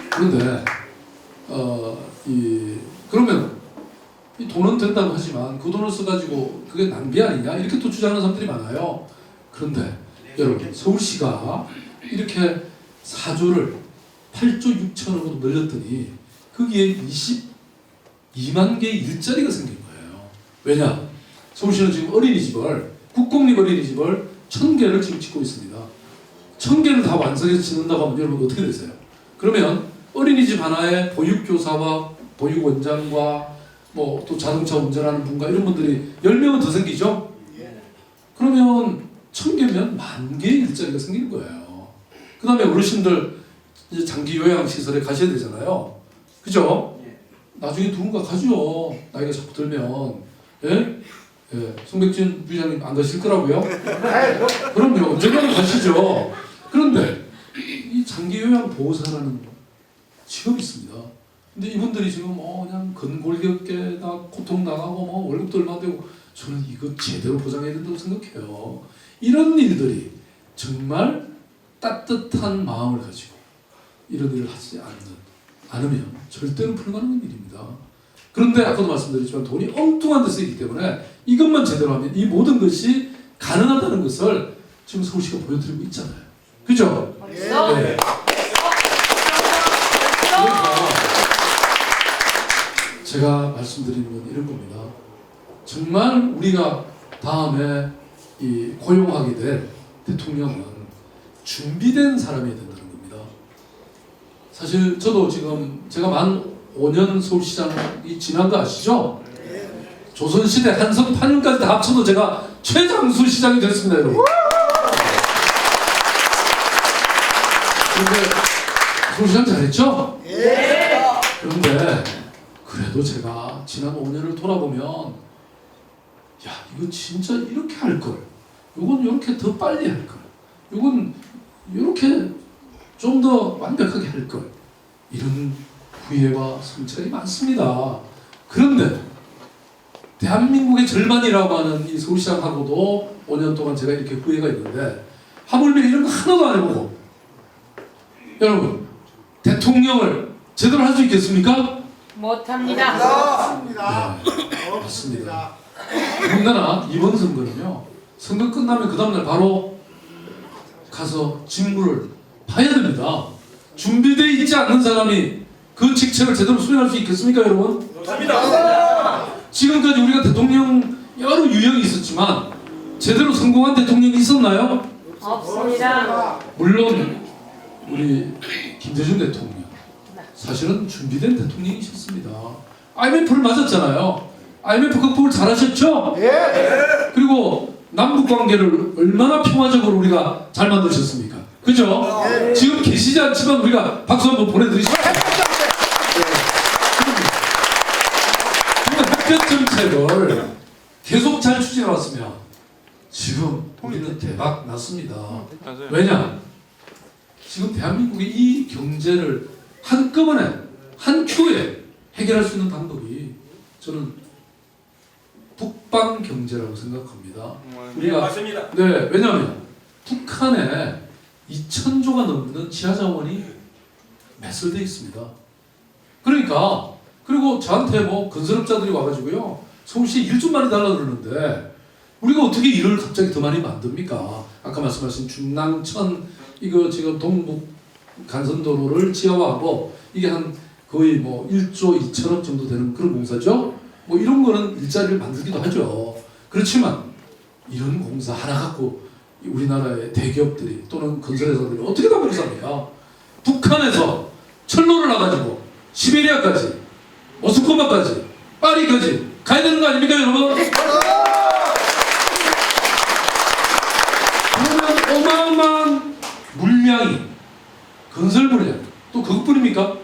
그런데 그러면 이 돈은 된다고 하지만 그 돈을 써가지고 그게 낭비 아니냐 이렇게 또 주장하는 사람들이 많아요. 그런데 여러분 서울시가 이렇게 4조를 8조 6천억으로 늘렸더니 거기에 22만 개의 일자리가 생긴 거예요. 왜냐? 서울시는 지금 어린이집을 국공립 어린이집을 1000개를 지금 짓고 있습니다. 1000개를 다 완성해서 짓는다고 하면 여러분 어떻게 되세요? 그러면 어린이집 하나에 보육교사와 보육원장과 뭐 또 자동차 운전하는 분과 이런 분들이 10명은 더 생기죠? 그러면 1000개면 10,000개의 일자리가 생기는 거예요. 그 다음에 어르신들 이제 장기 요양시설에 가셔야 되잖아요. 그죠? 나중에 누군가 가죠. 나이가 자꾸 들면. 예? 예. 송백진 부장님 안 가실 거라고요? 그럼요. 언젠가는 가시죠. 그런데 이 장기 요양 보호사라는 직업이 있습니다. 근데 이분들이 지금 그냥 근골격계나 고통 나가고 뭐 월급도 얼마 안 되고 저는 이거 제대로 보장해야 된다고 생각해요. 이런 일들이 정말 따뜻한 마음을 가지고 이런 일을 하지 않으면 절대로 불가능한 일입니다. 그런데 아까도 말씀드렸지만 돈이 엉뚱한 데 쓰이기 때문에 이것만 제대로 하면 이 모든 것이 가능하다는 것을 지금 서울시가 보여드리고 있잖아요. 그죠? 네. 그러니까 제가 말씀드리는 건 이런 겁니다. 정말 우리가 다음에 고용하게 될 대통령은 준비된 사람이 된다는 겁니다. 사실 저도 지금 제가 만 5년 서울시장이 지난 거 아시죠? 조선시대 한성 8년까지 다 합쳐도 제가 최장수 시장이 됐습니다, 여러분. 그런데 서울시장 잘했죠? 그런데 그래도 제가 지난 5년을 돌아보면 야 이거 진짜 이렇게 할 걸, 이건 이렇게 더 빨리 할 걸, 이건 이렇게 좀 더 완벽하게 할 걸, 이런 후회와 성찰이 많습니다. 그런데 대한민국의 절반이라고 하는 이 서울시장하고도 5년 동안 제가 이렇게 후회가 있는데 하물며 이런 거 하나도 안 해보고 여러분 대통령을 제대로 할 수 있겠습니까? 못합니다. 네, 맞습니다. 더군다나 이번 선거는요, 선거 끝나면 그 다음날 바로 가서 직무를 봐야 됩니다. 준비되어 있지 않는 사람이 그 직책을 제대로 수행할 수 있겠습니까, 여러분? 못합니다. 지금까지 우리가 대통령 여러 유형이 있었지만 제대로 성공한 대통령이 있었나요? 없습니다. 물론 우리 김대중 대통령 사실은 준비된 대통령이셨습니다. IMF를 맞았잖아요. IMF 극복을 잘하셨죠? 그리고 남북 관계를 얼마나 평화적으로 우리가 잘 만드셨습니까? 그죠? 지금 계시지 않지만 우리가 박수 한번 보내드리십시오. 햇볕 정책을 계속 잘 추진해왔으면 지금 우리는 대박 났습니다. 왜냐? 지금 대한민국의 이 경제를 한꺼번에 한 큐에 해결할 수 있는 방법이 저는 북방 경제라고 생각합니다. 우리가 맞습니다. 네, 왜냐하면 북한에 2,000조가 넘는 지하 자원이 매설되어 있습니다. 그러니까 그리고 저한테 뭐 건설업자들이 와가지고요, 서울시에 일 좀 많이 달라 그러는데 우리가 어떻게 일을 갑자기 더 많이 만듭니까? 아까 말씀하신 중랑천 이거 지금 동북 간선도로를 지하화하고 이게 한 거의 뭐 1조 2천억 정도 되는 그런 공사죠. 뭐 이런 거는 일자리를 만들기도 하죠. 그렇지만 이런 공사 하나 갖고 우리나라의 대기업들이 또는 건설회사들이 어떻게 다 먹고 삽니까? 북한에서 철로를 놔가지고 시베리아까지, 모스크바까지, 파리까지 가야 되는 거 아닙니까, 여러분? 그러면 어마어마한 물량이, 건설 물량, 또 그것뿐입니까?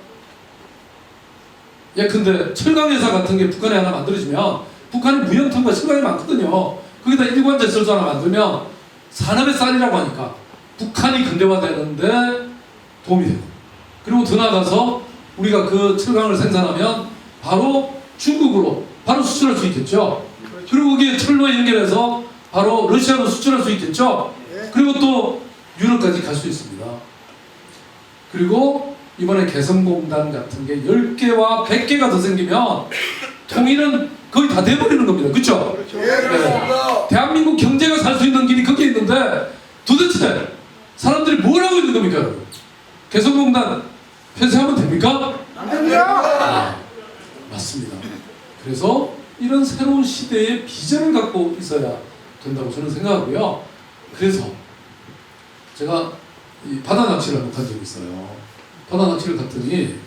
예컨대 철강회사 같은 게 북한에 하나 만들어지면 북한의 무연탄과 철강이 많거든요. 거기다 일관제설소 하나 만들면 산업의 쌀이라고 하니까 북한이 근대화되는데 도움이 되고, 그리고 더 나아가서 우리가 그 철강을 생산하면 바로 중국으로 바로 수출할 수 있겠죠. 그리고 거기에 철로에 연결해서 바로 러시아로 수출할 수 있겠죠. 그리고 또 유럽까지 갈 수 있습니다. 그리고 이번에 개성공단 같은 게 10개와 100개가 더 생기면 통일은 거의 다 돼버리는 겁니다. 그렇죠? 네. 대한민국 경제가 살 수 있는 길이 거기에 있는데 도대체 사람들이 뭘 하고 있는 겁니까, 여러분? 개성공단 폐쇄하면 됩니까? 안 됩니다. 맞습니다. 그래서 이런 새로운 시대의 비전을 갖고 있어야 된다고 저는 생각하고요. 그래서 제가 이 바다 낚시를 한번 간 적이 있어요. 바다 낚시를 갔더니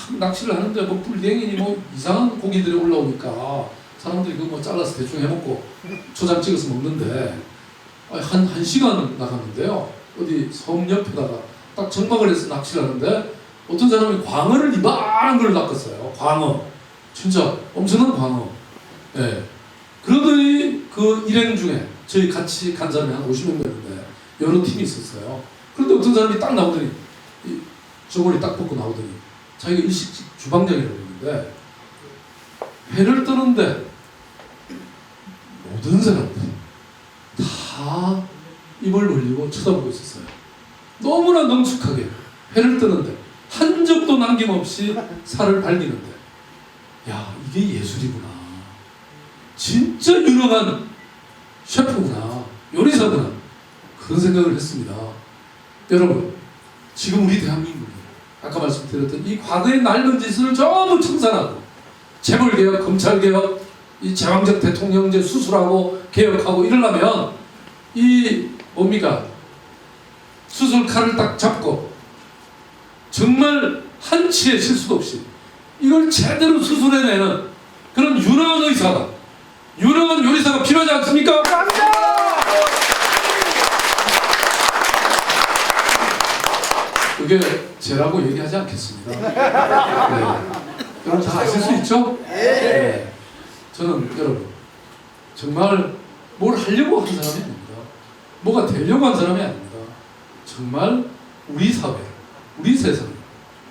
막 낚시를 하는데 뭐 뿔갱이니 뭐 이상한 고기들이 올라오니까 사람들이 그거 뭐 잘라서 대충 해먹고 초장 찍어서 먹는데 한 시간 나갔는데요. 어디 섬 옆에다가 딱 정박을 해서 낚시를 하는데 어떤 사람이 광어를 이만한 걸 낚았어요. 광어. 진짜 엄청난 광어. 예. 그러더니 그 일행 중에 저희 같이 간 사람이 한 50명 되는데 여러 팀이 있었어요. 그런데 어떤 사람이 딱 나오더니 이 저고리 딱 벗고 나오더니 자기가 일식집 주방장이라고 했는데 회를 뜨는데 모든 사람들 다 입을 벌리고 쳐다보고 있었어요. 너무나 능숙하게 회를 뜨는데 한 접도 남김없이 살을 발리는데, 야, 이게 예술이구나. 진짜 유능한 셰프구나, 요리사구나, 그런 생각을 했습니다. 여러분, 지금 우리 대한민국이 아까 말씀드렸던 이 과거의 낡은 짓을 전부 청산하고 재벌개혁, 검찰개혁, 이 제왕적 대통령제 수술하고 개혁하고 이러려면 이 뭡니까? 수술 칼을 딱 잡고 정말 한치의 실수도 없이 이걸 제대로 수술해내는 그런 유능한 의사가, 유능한 요리사가 필요하지 않습니까? 그게 제라고 얘기하지 않겠습니다. 네. 여러분 다 아실 수 있죠? 네. 저는 여러분 정말 뭘 하려고 한 사람이 아닙니다. 뭐가 되려고 한 사람이 아닙니다. 정말 우리 사회, 우리 세상을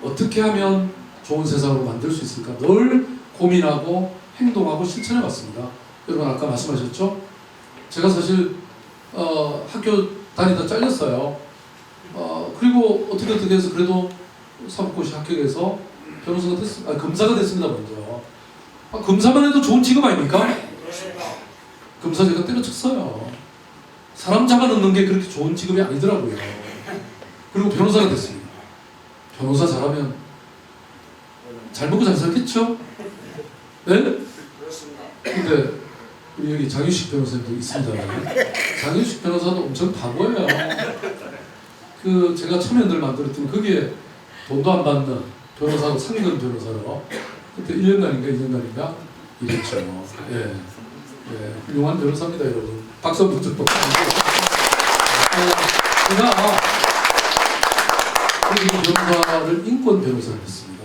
어떻게 하면 좋은 세상으로 만들 수 있을까 늘 고민하고 행동하고 실천해 왔습니다. 여러분 아까 말씀하셨죠? 제가 사실 학교 다니다 잘렸어요. 그리고 어떻게 해서 그래도 사법고시 합격해서 변호사가 검사가 됐습니다 먼저. 검사만 해도 좋은 직업 아닙니까? 검사 제가 때려쳤어요. 사람 잡아넣는 게 그렇게 좋은 직업이 아니더라고요. 그리고 변호사가 됐습니다. 변호사 잘하면 잘 먹고 잘 살겠죠? 네? 근데 우리 여기 장유식 변호사님도 있습니다. 장유식 변호사도 엄청 바보예요. 그 제가 참여연대를 만들었더니 거기에 돈도 안 받는 변호사로 상근 변호사로 그때 1년간인가 2년간인가 일했죠. 예. 예. 훌륭한 변호사입니다, 여러분. 박수 한번 좀 받고. 제가 그 변호사를 인권 변호사를 했습니다.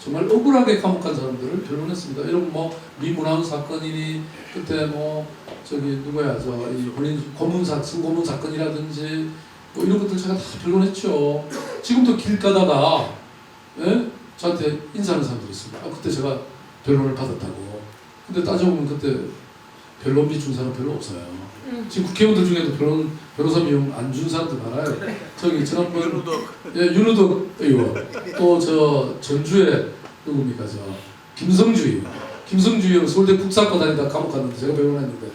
정말 억울하게 감옥간 사람들을 변론했습니다. 여러분 뭐 미문화운 사건이니 그때 뭐 저기 누구야 이 본인 성고문 사건이라든지 뭐 이런 것들 제가 다 변론했죠. 지금도 길 가다가 예? 저한테 인사하는 사람들이 있습니다. 그때 제가 변론을 받았다고. 근데 따져보면 그때 변론비 준 사람 별로 없어요. 지금 국회의원들 중에도 변호사 비용 안 준 사람들 많아요. 저기 지난번 윤우덕 의원 또 저 전주에 누굽니까 김성주 의원 서울대 국사학과 다니다 감옥 갔는데 제가 변론했는데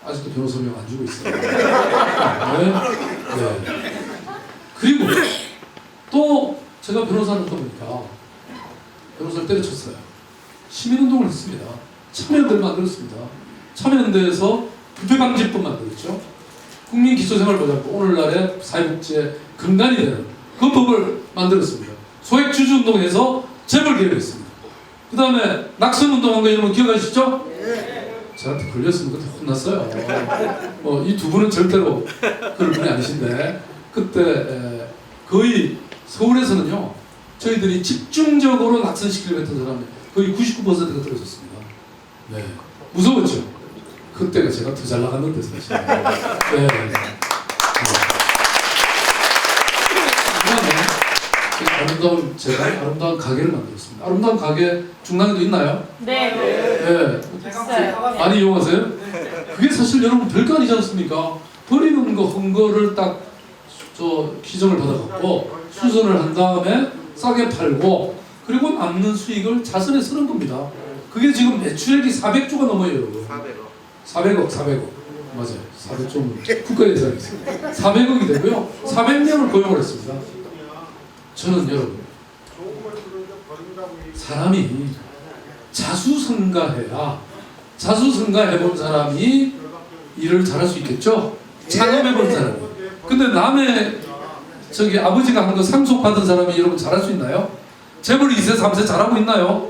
아직도 변호사 비용 안 주고 있어요. 네. 그리고 또 제가 변호사를 하다 보니까 변호사를 때려쳤어요. 시민운동을 했습니다. 참여연대를 만들었습니다. 참여연대에서 부패방지법 만들었죠. 국민기초생활보장법 오늘날의 사회복지의 근간이 되는 그 법을 만들었습니다. 소액주주운동에서 재벌 개혁했습니다. 그 다음에 낙선운동한 거 여러분 기억하시죠? 저한테 걸렸으면 그때 혼났어요. 이 두 분은 절대로 그럴 분이 아니신데 그때 거의 서울에서는요 저희들이 집중적으로 낙선시키려고 했던 사람이 거의 99%가 들어섰습니다. 네. 무서웠죠? 그때가 제가 더 잘 나갔는데 사실. 네. 제가 아름다운 가게를 만들었습니다. 아름다운 가게 중랑에도 있나요? 네. 네. 있어요. 많이 이용하세요? 그게 사실 여러분 별거 아니지 않습니까? 버리는 거 헌거를 딱 기증을 받아갖고 수선을 한 다음에 싸게 팔고 그리고 남는 수익을 자선에 쓰는 겁니다. 그게 지금 매출액이 400조가 넘어요, 여러분. 400억. 맞아요. 400조는 국가 예산이 있어요. 400억이 되고요. 400명을 고용을 했습니다. 저는 여러분, 사람이 자수성가해본 사람이 일을 잘할 수 있겠죠? 창업해본 사람이. 근데 남의 아버지가 한 거 상속받은 사람이 여러분 잘할 수 있나요? 재벌 2세, 3세 잘하고 있나요?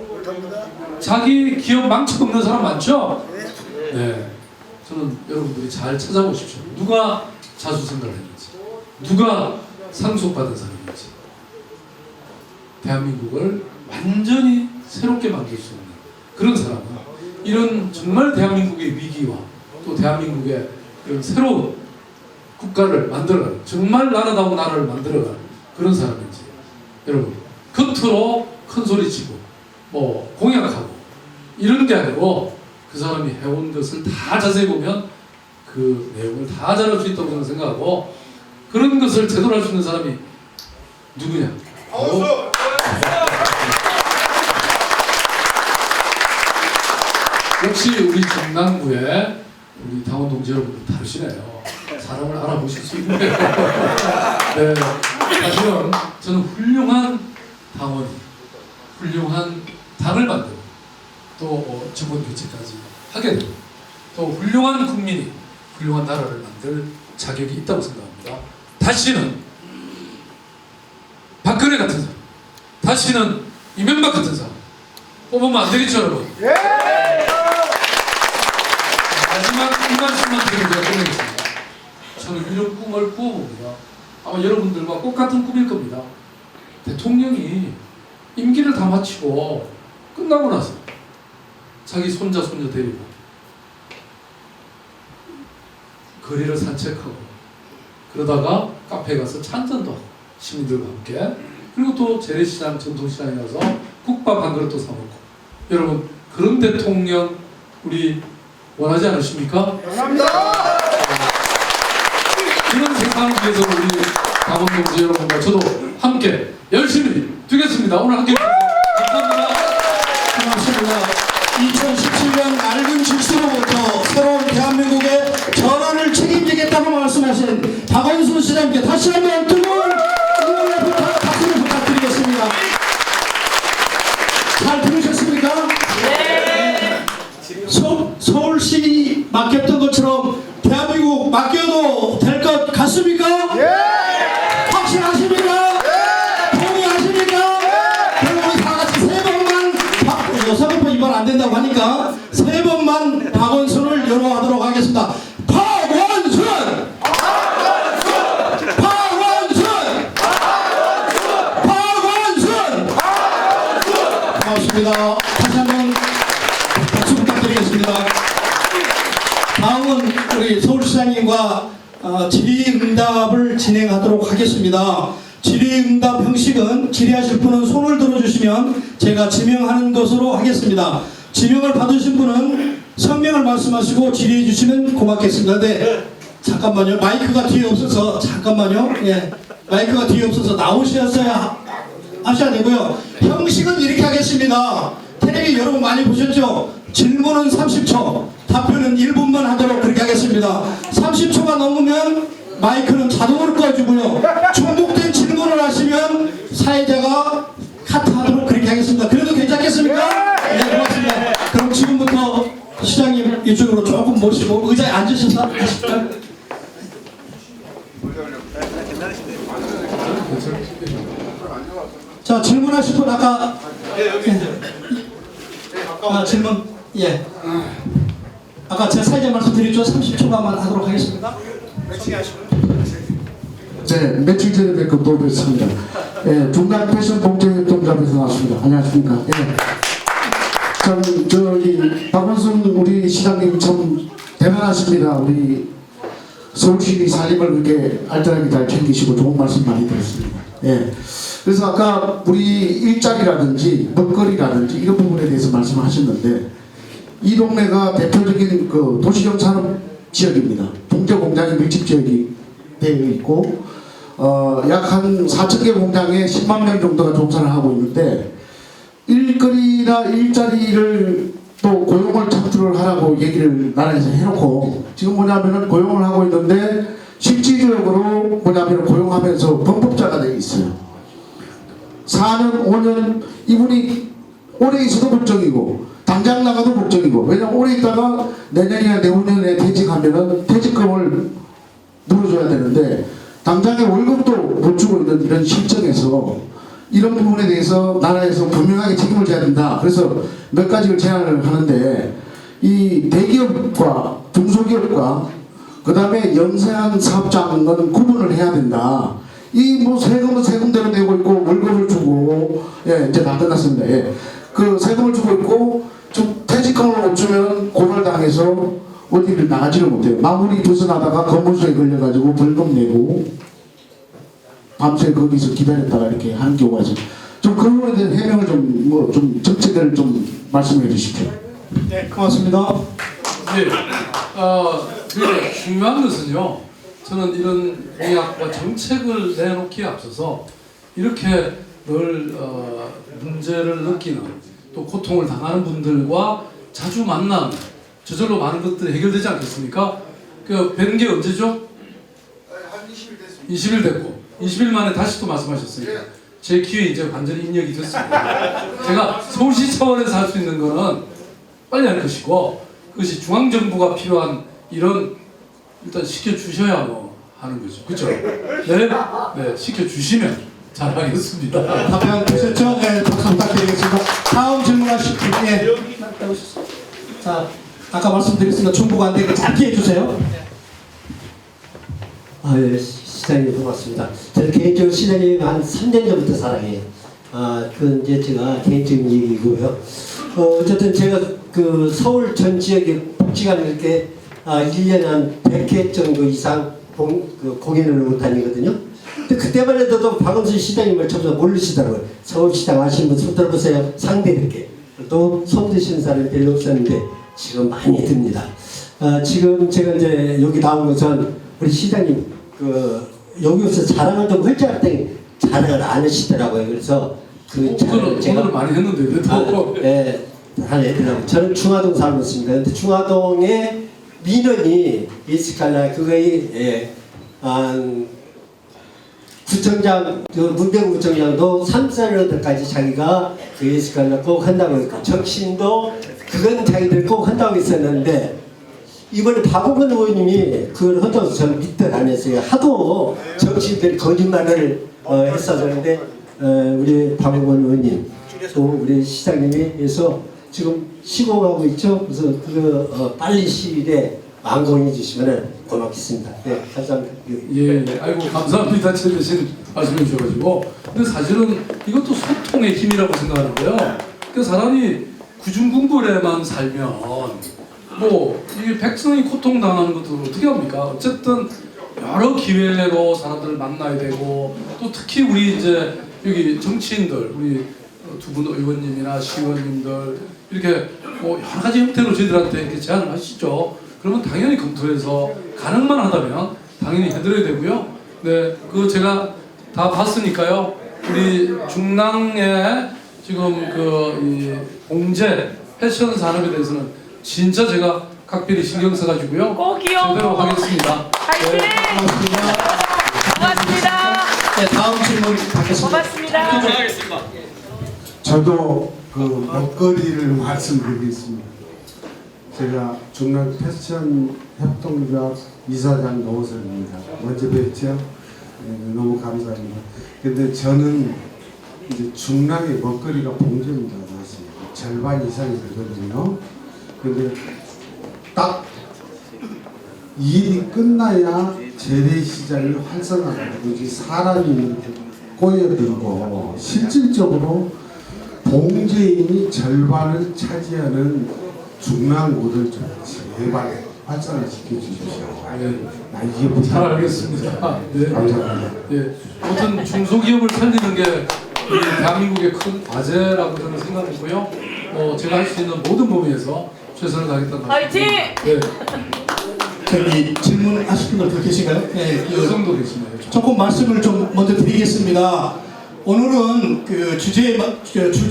자기 기업 망쳐먹는 사람 많죠? 네. 저는 여러분들이 잘 찾아보십시오. 누가 자수성가를 했는지, 누가 상속받은 사람인지. 대한민국을 완전히 새롭게 만들 수 있는 그런 사람은 이런 정말 대한민국의 위기와 또 대한민국의 이런 새로운 국가를 만들어가는 정말 나라다운 나라를 만들어가는 그런 사람인지 여러분 겉으로 큰 소리치고 뭐 공약하고 이런 게 아니고 그 사람이 해온 것을 다 자세히 보면 그 내용을 다 잘할 수 있다고 저는 생각하고 그런 것을 제대로 할 수 있는 사람이 누구냐? 역시 우리 전남구에 우리 당원 동지 여러분들 다르시네요. 사람을 알아보실 수 있네요. 네, 사실은 저는 훌륭한 당원이 훌륭한 당을 만들고 또 정권 교체까지 하게 되고 또 훌륭한 국민이 훌륭한 나라를 만들 자격이 있다고 생각합니다. 다시는 박근혜 같은 사람, 다시는 이명박 같은 사람 뽑으면 안 되겠죠, 여러분? 마지막 한 말씀만 드리고 제가 끝내겠습니다. 저는 이런 꿈을 꾸어봅니다. 아마 여러분들과 똑같은 꿈일 겁니다. 대통령이 임기를 다 마치고 끝나고 나서 자기 손자, 손녀 데리고 거리를 산책하고 그러다가 카페에 가서 차 한잔도 하고 시민들과 함께 그리고 또 재래시장, 전통시장에 가서 국밥 한 그릇도 사 먹고 여러분 그런 대통령 우리 원하지 않으십니까? 감사합니다. 그런 세상을 위해서 우리 당원 동지 여러분과 저도 함께 열심히 뛰겠습니다. 오늘 함께 해주셔서 감사합니다. 박원순 시장님께 다시 한번 뜨거운 응원의 박수를 부탁드리겠습니다. 잘 들으셨습니까? 네. 서울시 맡겼던 것처럼 대한민국 맡겨도 될 것 같습니까? 예. 확신하십니까? 예. 동의하십니까? 그럼 우리 다 같이 세 번만 선거법 위반 안 된다고 하니까 세 번만 박원순을 연호하도록 하겠습니다. 박원순! 고맙습니다. 다시 한번 박수 부탁드리겠습니다. 다음은 우리 서울시장님과 질의응답을 진행하도록 하겠습니다. 질의응답 형식은 질의하실 분은 손을 들어주시면 제가 지명하는 것으로 하겠습니다. 지명을 받으신 분은 성명을 말씀하시고 질의해 주시면 고맙겠습니다. 네, 잠깐만요. 마이크가 뒤에 없어서 잠깐만요. 예, 마이크가 뒤에 없어서 나오셔야 하셔야 되고요. 형식은 이렇게 하겠습니다. 텔레비 여러분 많이 보셨죠? 질문은 30초, 답변은 1분만 하도록 그렇게 하겠습니다. 30초가 넘으면 마이크는 자동으로 꺼주고요. 중복된 질문을 하시면 사회자가 카트하도록 그렇게 하겠습니다. 그래도 괜찮겠습니까? 네, 고맙습니다. 그럼 지금부터 시장님 이쪽으로 조금 모시고 의자에 앉으셔서 하실까요? 자, 질문하실 분 아까 질문 예 아까 제가 사회자 말씀드렸죠. 30초간만 하도록 하겠습니다. 네, 며칠 전에 뵙고 또 뵙습니다. 예, 중간 패션 봉제협동조합에서 나왔습니다. 안녕하십니까? 예. 참 저기 박원순 우리 시장님 참 대단하십니다. 우리 서울시 살림을 그렇게 알뜰하게 잘 챙기시고 좋은 말씀 많이 들었습니다. 예. 그래서 아까 우리 일자리라든지 먹거리라든지 이런 부분에 대해서 말씀하셨는데 이 동네가 대표적인 그 도시경 산업 지역입니다. 봉제 공장이 밀집 지역이 되어 있고 약 한 4,000개 공장에 10만 명 정도가 종사를 하고 있는데 일거리나 일자리를 또 고용을 창출을 하라고 얘기를 나라에서 해놓고 지금 뭐냐면은 고용을 하고 있는데 실질적으로 뭐냐면 고용하면서 범법자가 되어 있어요. 4년, 5년 이분이 오래 있어도 걱정이고 당장 나가도 걱정이고 왜냐면 오래 있다가 내년이나 내후년에 퇴직하면은 퇴직금을 물어줘야 되는데 당장에 월급도 못 주고 있는 이런 실정에서 이런 부분에 대해서 나라에서 분명하게 책임을 져야 된다. 그래서 몇 가지를 제안을 하는데 이 대기업과 중소기업과 그 다음에 영세한 사업장은 구분을 해야 된다. 이 뭐 세금은 세금대로 내고 있고 월급을 주고 예 이제 다 끝났습니다. 예. 그 세금을 주고 있고 좀 퇴직금을 못 주면 고발당해서 어디를 나가지를 못해요. 마무리 벗어나다가 건물소에 걸려가지고 벌금 내고 밤새 거기서 기다렸다가 이렇게 하는 경우가 있어요. 좀 그 부분에 대한 해명을 좀 뭐 좀 정책을 좀 말씀해 주십시오. 네, 고맙습니다. 네, 그 중요한 것은요. 저는 이런 공약과 정책을 내놓기에 앞서서 이렇게 늘 문제를 느끼는 또 고통을 당하는 분들과 자주 만나면 저절로 많은 것들이 해결되지 않겠습니까? 그 뵌 게 언제죠? 한 20일 됐습니다. 20일 됐고 20일 만에 다시 또 말씀하셨으니까 제 귀에 이제 완전히 입력이 됐습니다. 제가 서울시 차원에서 할 수 있는 거는 빨리 할 것이고 그것이 중앙정부가 필요한 이런 일단 시켜주셔야 뭐 하는 거죠. 그렇죠? 네? 네, 시켜주시면 잘하겠습니다. 답변 되셨죠? 네, 박수 부탁드리겠습니다. 다음 질문하실 분, 예. 자, 아까 말씀드렸습니다. 중복 안 되게 짧게 해주세요. 예, 시장님 고맙습니다. 저는 개인적으로 시장님 한 3년 전부터 사랑해요. 그건 이제 제가 개인적인 얘기고요. 어쨌든 제가 그 서울 전 지역에 복지관 이렇게 1년에 한 100회 정도 이상 공연을 다니거든요. 근데 그때만 해도 박원순 시장님을 전부 다 모르시더라고요. 서울시장 아시는 분 손 들어보세요. 상대 이렇게. 또 손 드시는 사람이 별로 없었는데 지금 많이 듭니다. 지금 제가 이제 여기 나온 것은 우리 시장님 여기서 자랑을 좀 할 줄 알았더니 자랑을 안 하시더라고요. 그래서 그 자랑을 제가 오늘 많이 했는데 네, 한 애들하고 저는 중화동 살고 있습니다. 근데 중화동에 민원이 있을까나 그거에 구청장, 문병구 구청장도 3샐러드까지 자기가 그 예술가를 꼭 한다고 했고, 정치인도 그건 자기들 꼭 한다고 했었는데, 이번에 박홍근 의원님이 그걸 한다고 저는 믿들 안 했어요. 하도 정치인들이 거짓말을 했었는데, 우리 박홍근 의원님, 또 우리 시장님이 지금 시공하고 있죠. 그래서 그거 빨리 시일에 완공해 주시면 고맙겠습니다. 네, 감사합니다. 예, 아이고 감사합니다. 제 대신 말씀해 주셔가지고. 근데 사실은 이것도 소통의 힘이라고 생각하는데요. 그 사람이 구중궁궐에만 살면 뭐 이게 백성이 고통당하는 것도 어떻게 합니까? 어쨌든 여러 기회로 사람들을 만나야 되고, 또 특히 우리 이제 여기 정치인들, 우리 두 분 의원님이나 시의원님들 이렇게 뭐 여러 가지 형태로 저희들한테 이렇게 제안을 하시죠. 그러면 당연히 검토해서 가능만 하다면 당연히 해드려야 되고요. 네, 그거 제가 다 봤으니까요. 우리 중랑의 지금 이 공제 패션 산업에 대해서는 진짜 제가 각별히 신경 써가지고요. 꼭이요. 제대로 하겠습니다. 파이팅! 네, 고맙습니다. 네, 다음 질문 받겠습니다. 고맙습니다. 저도 그 먹거리를 말씀드리겠습니다. 제가 중랑 패션 협동조합 이사장 노호선입니다. 먼저 뵙죠. 네, 너무 감사합니다. 근데 저는 이제 중랑의 먹거리가 봉제입니다. 사실 절반 이상이 되거든요. 근데 딱 일이 끝나야 재래시장이 활성화되고 사람이 꼬여들고 실질적으로 봉제인이 절반을 차지하는 중랑구를 좀 제발 활성화시켜 주십시오. 나 이게 잘 알겠습니다. 네. 감사합니다. 예, 아무튼 중소기업을 살리는 게 우리 대한민국의 큰 과제라고 저는 생각했고요. 제가 할 수 있는 모든 범위에서 최선을 다하겠다는 파이팅! 네, 저기 질문하실 분들 더 계신가요? 네, 여성도 계시네요. 조금 말씀을 좀 먼저 드리겠습니다. 오늘은 그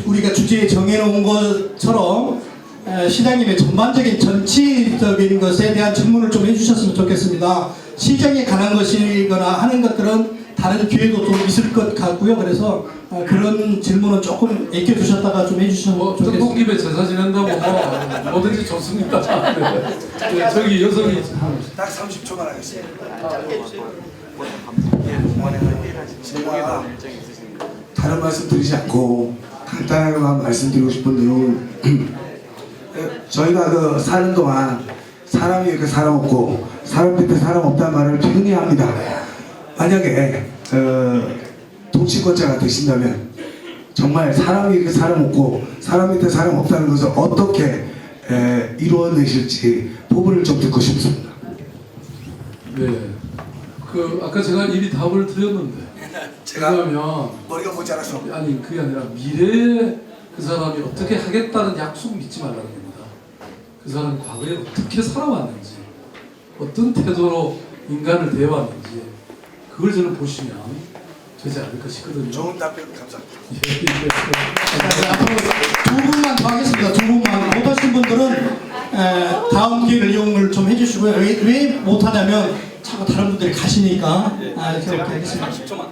우리가 주제에 정해놓은 것처럼 시장님의 전반적인 정치적인 것에 대한 질문을 좀 해주셨으면 좋겠습니다. 시장에 관한 것이거나 하는 것들은 다른 기회도 좀 있을 것 같고요. 그래서 그런 질문은 조금 애껴주셨다가 좀 해주시면 좋겠습니다. 떡볶이에 제사 지낸다고 뭐든지 좋습니다. 네. 네, 저기 여성이 딱 30초만 하겠습니다. 제가 다른 말씀 드리지 않고 간단하게만 말씀드리고 싶은 내용은 저희가 사는 동안 사람이 이렇게 사람 없고 사람 밑에 사람 없다는 말을 흔히 합니다. 만약에 정치권자가 되신다면 정말 사람이 이렇게 사람 없고 사람 밑에 사람 없다는 것을 어떻게 이루어내실지 포부를 좀 듣고 싶습니다. 네, 아까 제가 이미 답을 드렸는데 제가 왜냐하면 머리가 모자라서 아니 그게 아니라 미래에 그 사람이 어떻게 하겠다는 약속 믿지 말라는 겁니다. 그 사람이 과거에 어떻게 살아왔는지 어떤 태도로 인간을 대해왔는지 그걸 저는 보시면 되지 않을까 싶거든요. 좋은 답변 감사합니다. 네, 앞으로 두 분만 더 하겠습니다. 두 분만. 못하신 분들은 다음 기회를 이용을 좀 해주시고요. 왜 못하냐면 자꾸 다른 분들이 가시니까. 이렇게 하겠습니다. 30초만.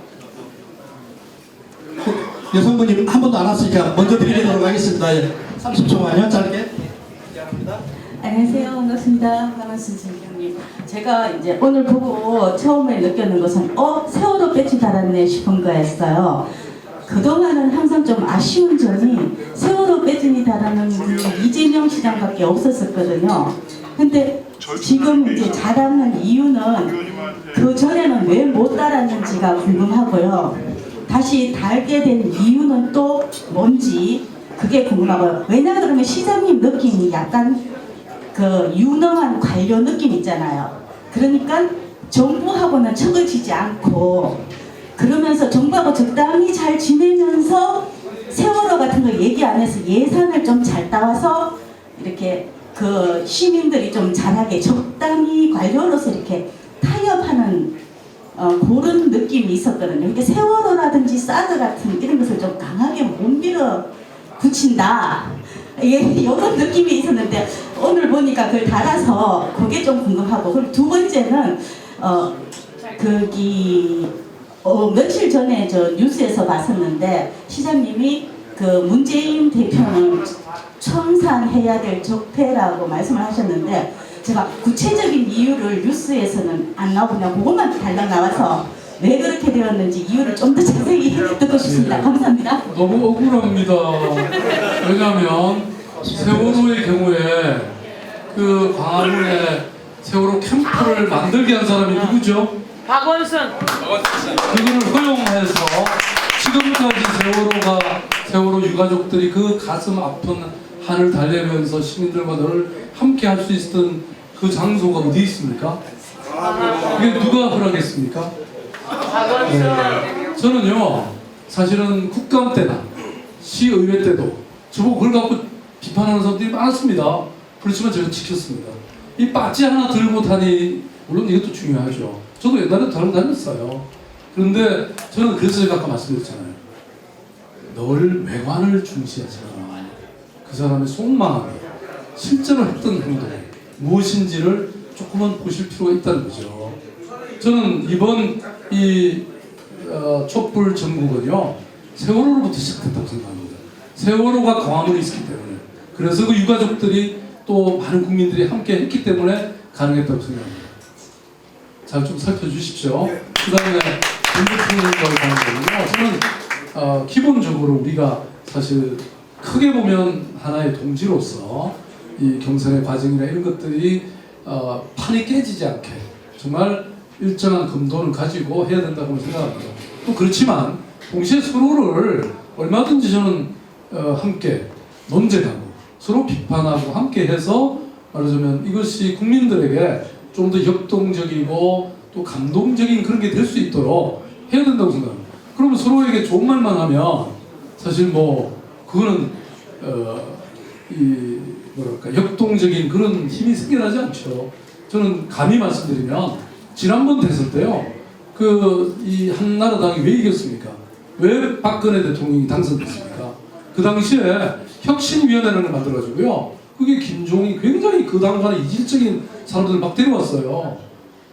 여성분이 한 번도 안 왔으니까 먼저 드리도록 하겠습니다. 30초만요. 짧게. 안녕하세요. 반갑습니다. 박원순 선생님. 제가 이제 오늘 보고 처음에 느꼈는 것은 세월호 배지 달았네 싶은 거였어요. 그동안은 항상 좀 아쉬운 점이 세월호 배지 달아는 분이 이재명 시장밖에 없었었거든요. 근데 지금 이제 달았는 이유는 그 전에는 왜 못 달았는지가 궁금하고요. 다시 달게 된 이유는 또 뭔지 그게 궁금하고요. 왜냐 그러면 시장님 느낌이 약간 그 유능한 관료 느낌 있잖아요. 그러니까 정부하고는 척을 지지 않고 그러면서 정부하고 적당히 잘 지내면서 세월호 같은 거 얘기 안 해서 예산을 좀 잘 따와서 이렇게 그 시민들이 좀 잘하게 적당히 관료로서 이렇게 타협하는 그런 느낌이 있었거든요. 그러니까 세월호라든지 사드 같은 이런 것을 좀 강하게 못 밀어 붙인다. 이런 느낌이 있었는데 오늘 보니까 그걸 달아서 그게 좀 궁금하고, 그리고 두 번째는 며칠 전에 저 뉴스에서 봤었는데 시장님이 그 문재인 대표는 청산해야 될 적폐라고 말씀을 하셨는데 제가 구체적인 이유를 뉴스에서는 안 나오고 그냥 그것만 달랑 나와서 왜 그렇게 되었는지 이유를 좀 더 자세히 듣고 싶습니다. 감사합니다. 너무 억울합니다. 왜냐하면 세월호의 경우에 그 광화문에 세월호 캠프를 만들게 한 사람이 누구죠? 박원순. 그거를 허용해서 지금까지 세월호 유가족들이 그 가슴 아픈 한을 달래면서 시민들과 늘 함께 할 수 있었던 그 장소가 어디 있습니까? 이게 누가 허락했습니까? 네. 저는요 사실은 국감 때나 시의회 때도 저보고 그걸 갖고 비판하는 사람들이 많았습니다. 그렇지만 제가 지켰습니다. 이 빠지 하나 들고 다니 물론 이것도 중요하죠. 저도 옛날에 들고 다녔어요. 그런데 저는 그래서 제가 아까 말씀드렸잖아요. 늘 외관을 중시하잖아. 그 사람의 속마음이 실제로 했던 행동이 무엇인지를 조금은 보실 필요가 있다는 거죠. 저는 이번 이 촛불 전국은요 세월호로부터 시작됐다고 생각합니다. 세월호가 광화문에 있었기 때문에 그래서 그 유가족들이 또 많은 국민들이 함께 했기 때문에 가능했다고 생각합니다. 잘 좀 살펴주십시오. 그 다음에 전북풍경을 가는 거는요 저는 기본적으로 우리가 사실 크게 보면 하나의 동지로서 이 경선의 과정이나 이런 것들이 판이 깨지지 않게 정말 일정한 검도를 가지고 해야 된다고 생각합니다. 또 그렇지만 동시에 서로를 얼마든지 저는 함께 논쟁하고 서로 비판하고 함께 해서 말하자면 이것이 국민들에게 좀 더 역동적이고 또 감동적인 그런 게 될 수 있도록 해야 된다고 생각합니다. 그러면 서로에게 좋은 말만 하면 사실 뭐 그거는 이 뭐랄까 역동적인 그런 힘이 생겨나지 않죠. 저는 감히 말씀드리면 지난번 대선 때요 그 이 한나라당이 왜 이겼습니까? 왜 박근혜 대통령이 당선됐습니까? 그 당시에 혁신위원회라는 걸 만들어가지고요 그게 김종인 굉장히 그 당간에 이질적인 사람들을 막 데려왔어요.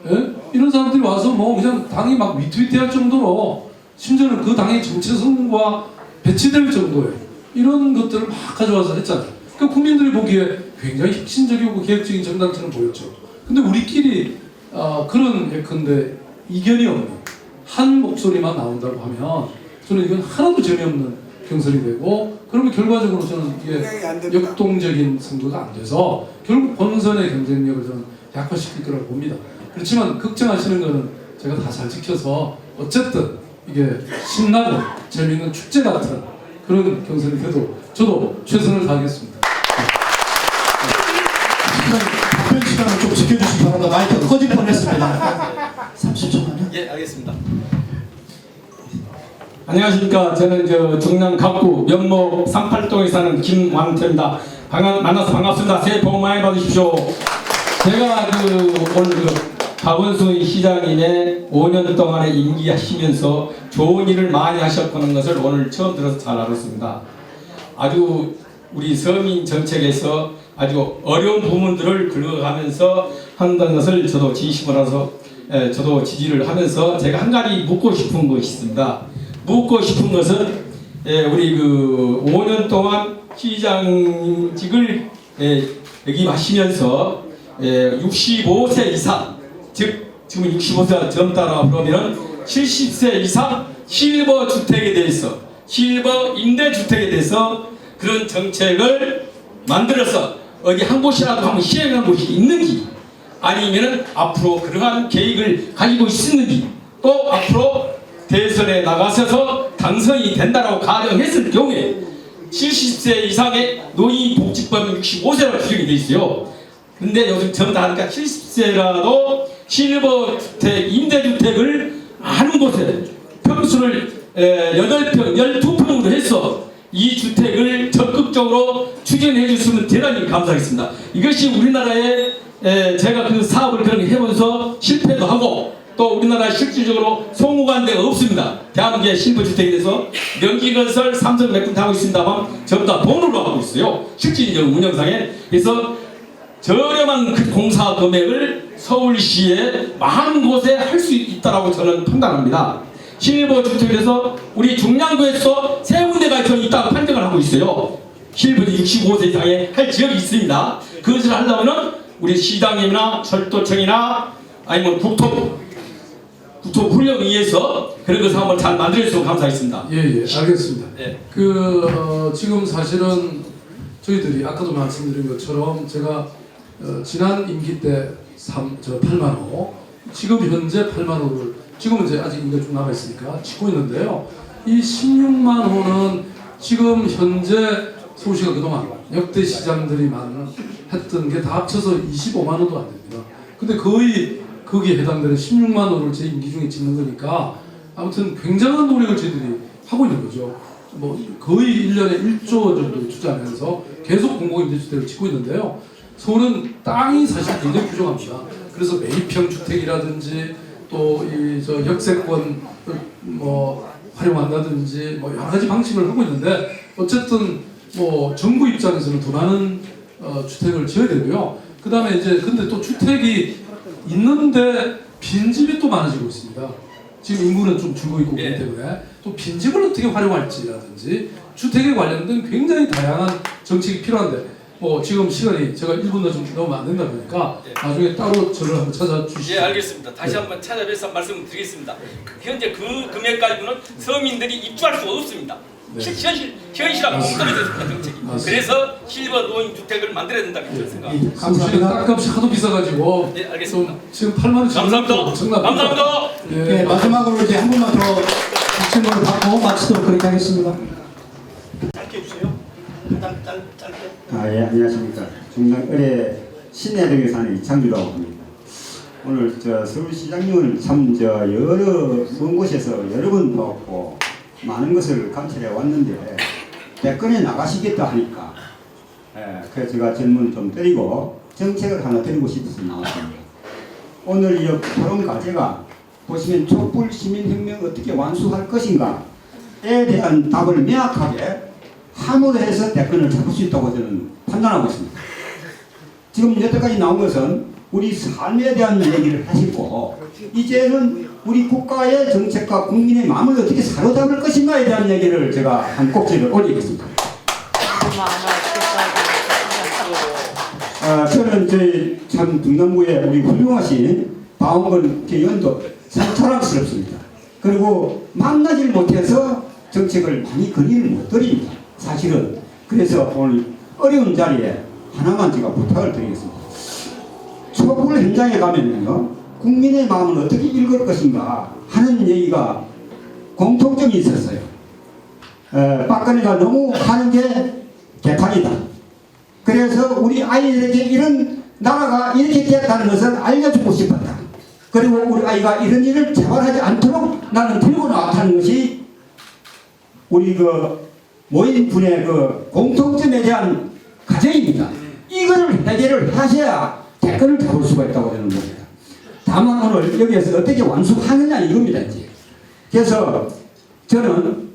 예? 이런 사람들이 와서 뭐 그냥 당이 막 위태위태할 정도로 심지어는 그 당의 정체성과 배치될 정도의 이런 것들을 막 가져와서 했잖아요. 그러니까 국민들이 보기에 굉장히 혁신적이고 개혁적인 정당처럼 보였죠. 근데 우리끼리 그런 예컨대 이견이 없는 한 목소리만 나온다고 하면 저는 이건 하나도 재미없는 경선이 되고 그러면 결과적으로 저는 이게 역동적인 선거가 안 돼서 결국 본선의 경쟁력을 저는 약화시킬 거라고 봅니다. 그렇지만 걱정하시는 거는 제가 다 잘 지켜서 어쨌든 이게 신나고 재미있는 축제 같은 그런 경선이 돼도 저도 최선을 다하겠습니다. 답변 시간을 좀 지켜주시기 바랍니다. 마이크 꺼질 뻔했습니다. 30초만요. 예, 알겠습니다. 안녕하십니까. 저는 중남 갑구 명목 38동에 사는 김왕태입니다. 만나서 반갑습니다. 새해 복 많이 받으십시오. 제가 오늘 박원순 시장님의 5년 동안의 임기하시면서 좋은 일을 많이 하셨다는 것을 오늘 처음 들어서 잘 알았습니다. 아주 우리 서민 정책에서 아주 어려운 부분들을 긁어가면서 한다는 것을 저도 지식을 저도 지지를 하면서 제가 한 가지 묻고 싶은 것이 있습니다. 묻고 싶은 것은 우리 5년 동안 시장직을 역임하시면서 65세 이상 즉 지금 65세가 젊다라고 그러면 70세 이상 실버 주택에 대해서 실버 임대주택에 대해서 그런 정책을 만들어서 어디 한 곳이라도 한번 시행한 곳이 있는지 아니면은 앞으로 그러한 계획을 가지고 있는지 또 앞으로 대선에 나가셔서 당선이 된다라고 가정했을 경우에 70세 이상의 노인복지법 65세로 규정이 되어 있어요. 근데 요즘 젊다 하니까 70세라도 실버주택, 임대주택을 아는 곳에 평수를 8평, 12평으로 해서 이 주택을 적극적으로 추진해 주시면 대단히 감사하겠습니다. 이것이 우리나라에 제가 그 사업을 그렇게 해보면서 실패도 하고 또 우리나라에 실질적으로 성공한 데가 없습니다. 대한민국의 실버주택에 대해서 명기건설, 삼성 맥주 하고 있습니다만 전부 다 돈으로 하고 있어요. 실질적 운영상에. 그래서 저렴한 그 공사 금액을 서울시에 많은 곳에 할 수 있다라고 저는 판단합니다. 실버 주택에 대해서 우리 중량구에서 세 군데가 전 있다고 판정을 하고 있어요. 실버 65세 이상의 할 지역이 있습니다. 그것을 하려면은 우리 시장님이나 철도청이나 아니면 국토훈련위에서 그런 것을 한번 잘 만들어주시면 감사하겠습니다. 예, 알겠습니다. 예. 지금 사실은 저희들이 아까도 말씀드린 것처럼 제가 지난 임기 때 8만호, 지금 현재 8만호를 지금은 이제 아직 임기가 좀 남아 있으니까 짓고 있는데요. 이 16만 호는 지금 현재 서울시가 그동안 역대 시장들이만 했던 게 다 합쳐서 25만 호도 안 됩니다. 근데 거의 거기에 해당되는 16만 호를 제 임기 중에 짓는 거니까 아무튼 굉장한 노력을 저희들이 하고 있는 거죠. 뭐 거의 1년에 1조 정도 투자하면서 계속 공공임대주택을 짓고 있는데요. 서울은 땅이 사실 굉장히 부족합니다. 그래서 매입형 주택이라든지 또 이 저 역세권 뭐 활용한다든지 뭐 여러 가지 방식을 하고 있는데 어쨌든 뭐 정부 입장에서는 더 많은 주택을 지어야 되고요. 그 다음에 이제 근데 또 주택이 있는데 빈집이 또 많아지고 있습니다. 지금 인구는 좀 줄고 있고 그렇기 때문에 또 빈집을 어떻게 활용할지라든지 주택에 관련된 굉장히 다양한 정책이 필요한데 뭐 지금 시간이 제가 1분도 좀 넘으면 안 된다 보니까 나중에 따로 저를 한번 찾아주시죠. 예, 알겠습니다. 다시 한번 찾아뵈서 말씀드리겠습니다. 현재 그 금액 가지고는 서민들이 입주할 수가 없습니다. 네. 현실하고 공통이 됐습니다, 정책이. 그래서 실버 노인 주택을 만들어야 된다고 생각합니다. 감사합니다. 땅값이 하도 비싸가지고 네, 알겠습니다. 지금 8만 원 감사합니다. 감사합니다. 예, 마지막으로 이제 한 분만 더 질문을 받고 마치도록 그렇게 하겠습니다. 짧게 해주세요. 짧게. 예, 안녕하십니까. 중랑 을의 신내동에 사는 이창규라고 합니다. 오늘 서울시장님을 참 여러 먼 곳에서 여러 번 봐왔고 많은 것을 감찰해 왔는데 대권에 나가시겠다 하니까 그래서 제가 질문 좀 드리고 정책을 하나 드리고 싶어서 나왔습니다. 오늘 이 토론 과제가 보시면 촛불 시민혁명 어떻게 완수할 것인가에 대한 답을 명확하게 함으로 해서 대권을 잡을 수 있다고 저는 판단하고 있습니다. 지금 여태까지 나온 것은 우리 삶에 대한 얘기를 하시고 이제는 우리 국가의 정책과 국민의 마음을 어떻게 사로잡을 것인가에 대한 얘기를 제가 한 꼭지를 올리겠습니다. 저는 저희 참 중남구에 우리 훌륭하신 박원건 의원도 참 자랑스럽습니다. 그리고 만나질 못해서 정책을 많이 건의를 못 드립니다. 사실은. 그래서 오늘 어려운 자리에 하나만 제가 부탁을 드리겠습니다. 촛불 현장에 가면요, 국민의 마음을 어떻게 읽을 것인가 하는 얘기가 공통점이 있었어요. 박근혜가 너무 하는 게 개판이다. 그래서 우리 아이들에게 이런 나라가 이렇게 됐다는 것을 알려주고 싶었다. 그리고 우리 아이가 이런 일을 재발하지 않도록 나는 들고 나왔다는 것이 우리 모인 분의 공통점에 대한 과제입니다. 이걸 해결을 하셔야 대권을 잡을 수가 있다고 저는 봅니다. 다만 오늘 여기에서 어떻게 완수하느냐 이겁니다. 이제. 그래서 저는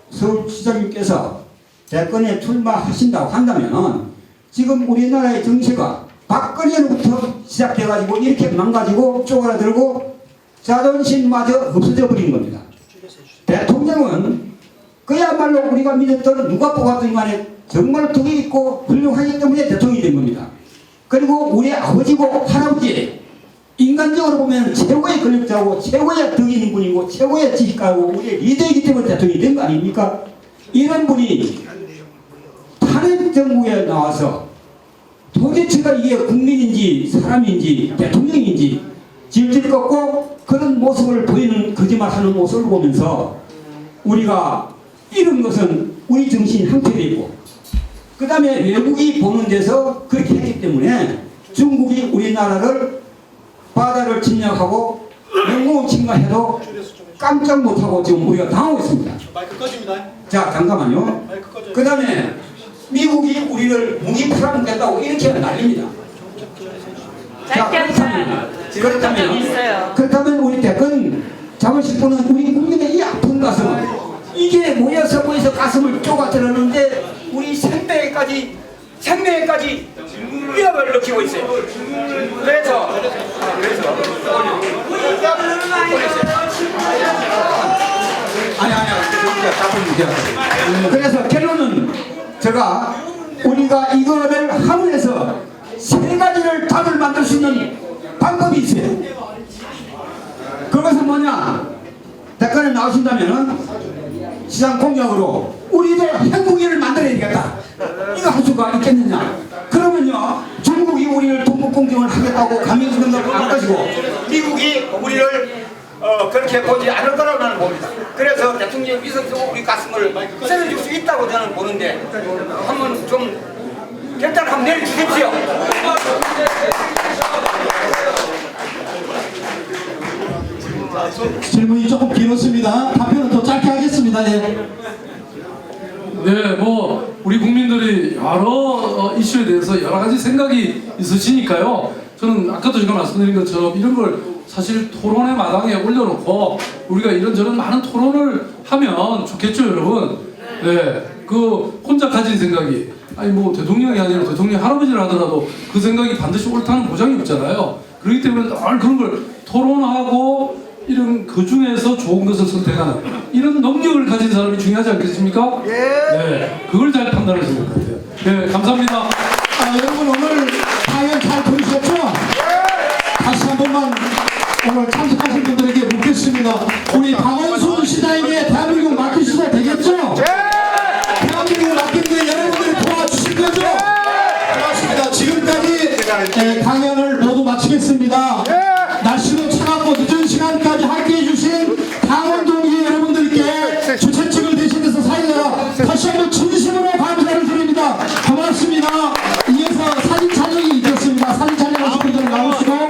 서울시장님께서 대권에 출마하신다고 한다면 지금 우리나라의 정치가 박근혜로부터 시작돼가지고 이렇게 망가지고 쪼그라들고 자존심마저 없어져 버린 겁니다. 대통령은 그야말로 우리가 믿었던 누가 뽑았든 간에 정말 덕이 있고 훌륭하기 때문에 대통령이 된 겁니다. 그리고 우리 아버지고 할아버지 인간적으로 보면 최고의 권력자고 최고의 덕이 있는 분이고 최고의 지식가고 우리의 리더이기 때문에 대통령이 된 거 아닙니까? 이런 분이 탄핵 정부에 나와서 도대체가 이게 국민인지 사람인지 대통령인지 질질 꺾고 그런 모습을 보이는 거짓말하는 모습을 보면서 우리가 이런 것은 우리 정신이 한패되고 그 다음에 외국이 보는 데서 그렇게 했기 때문에 중국이 우리나라를 바다를 침략하고 영공을 침략해도 깜짝 못하고 지금 우리가 당하고 있습니다. 마이크 꺼집니다. 자 잠깐만요. 그 다음에 미국이 우리를 무기 팔아먹겠다고 이렇게 난립니다. 자 그렇다면 우리 대권 잡으실 분은 우리 국민의 이 아픈 가슴을 이게 모여서 가슴을 쪼가들었는데 우리 생명에까지 위협을 느끼고 있어요. 그래서 제가 우리가 이거를 함으로해서 세 가지를 답을 만들 수 있는 방법이 있어요. 그것은 뭐냐? 대권에 나오신다면은 시장 공약으로 우리도 행복위를 만들어야 되겠다. 이거 할 수가 있겠느냐? 그러면요, 중국이 우리를 동북공정을 하겠다고 강요진동을 할 것이고, 미국이 우리를 그렇게 보지 않을 거라고 저는 봅니다. 그래서 대통령 위선으로 우리 가슴을 썰어줄 수 있다고 저는 보는데, 한번 좀 결단 한번 내려주십시오. 질문이 조금 길었습니다. 답변은 더 짧게 하겠습니다. 예. 네, 뭐 우리 국민들이 여러 이슈에 대해서 여러 가지 생각이 있으시니까요. 저는 아까도 제가 말씀드린 것처럼 이런 걸 사실 토론의 마당에 올려놓고 우리가 이런저런 많은 토론을 하면 좋겠죠, 여러분. 네, 그 혼자 가진 생각이 아니 뭐 대통령이 아니라 대통령 할아버지를 하더라도 그 생각이 반드시 옳다는 보장이 없잖아요. 그렇기 때문에 늘 그런 걸 토론하고 이런 그 중에서 좋은 것을 선택하는 이런 능력을 가진 사람이 중요하지 않겠습니까? 예. 네, 그걸 잘 판단하시는 것 같아요. 네, 감사합니다. 여러분 오늘 강연 잘 들으셨죠? 다시 한 번만 오늘 참석하신 분들에게 묻겠습니다. 우리 박원순 시장에게 대한민국 맡기셔도 되겠죠? 대한민국 맡기는데 여러분들이 도와주실 거죠? 고맙습니다. 지금까지 강연을 모두 마치겠습니다.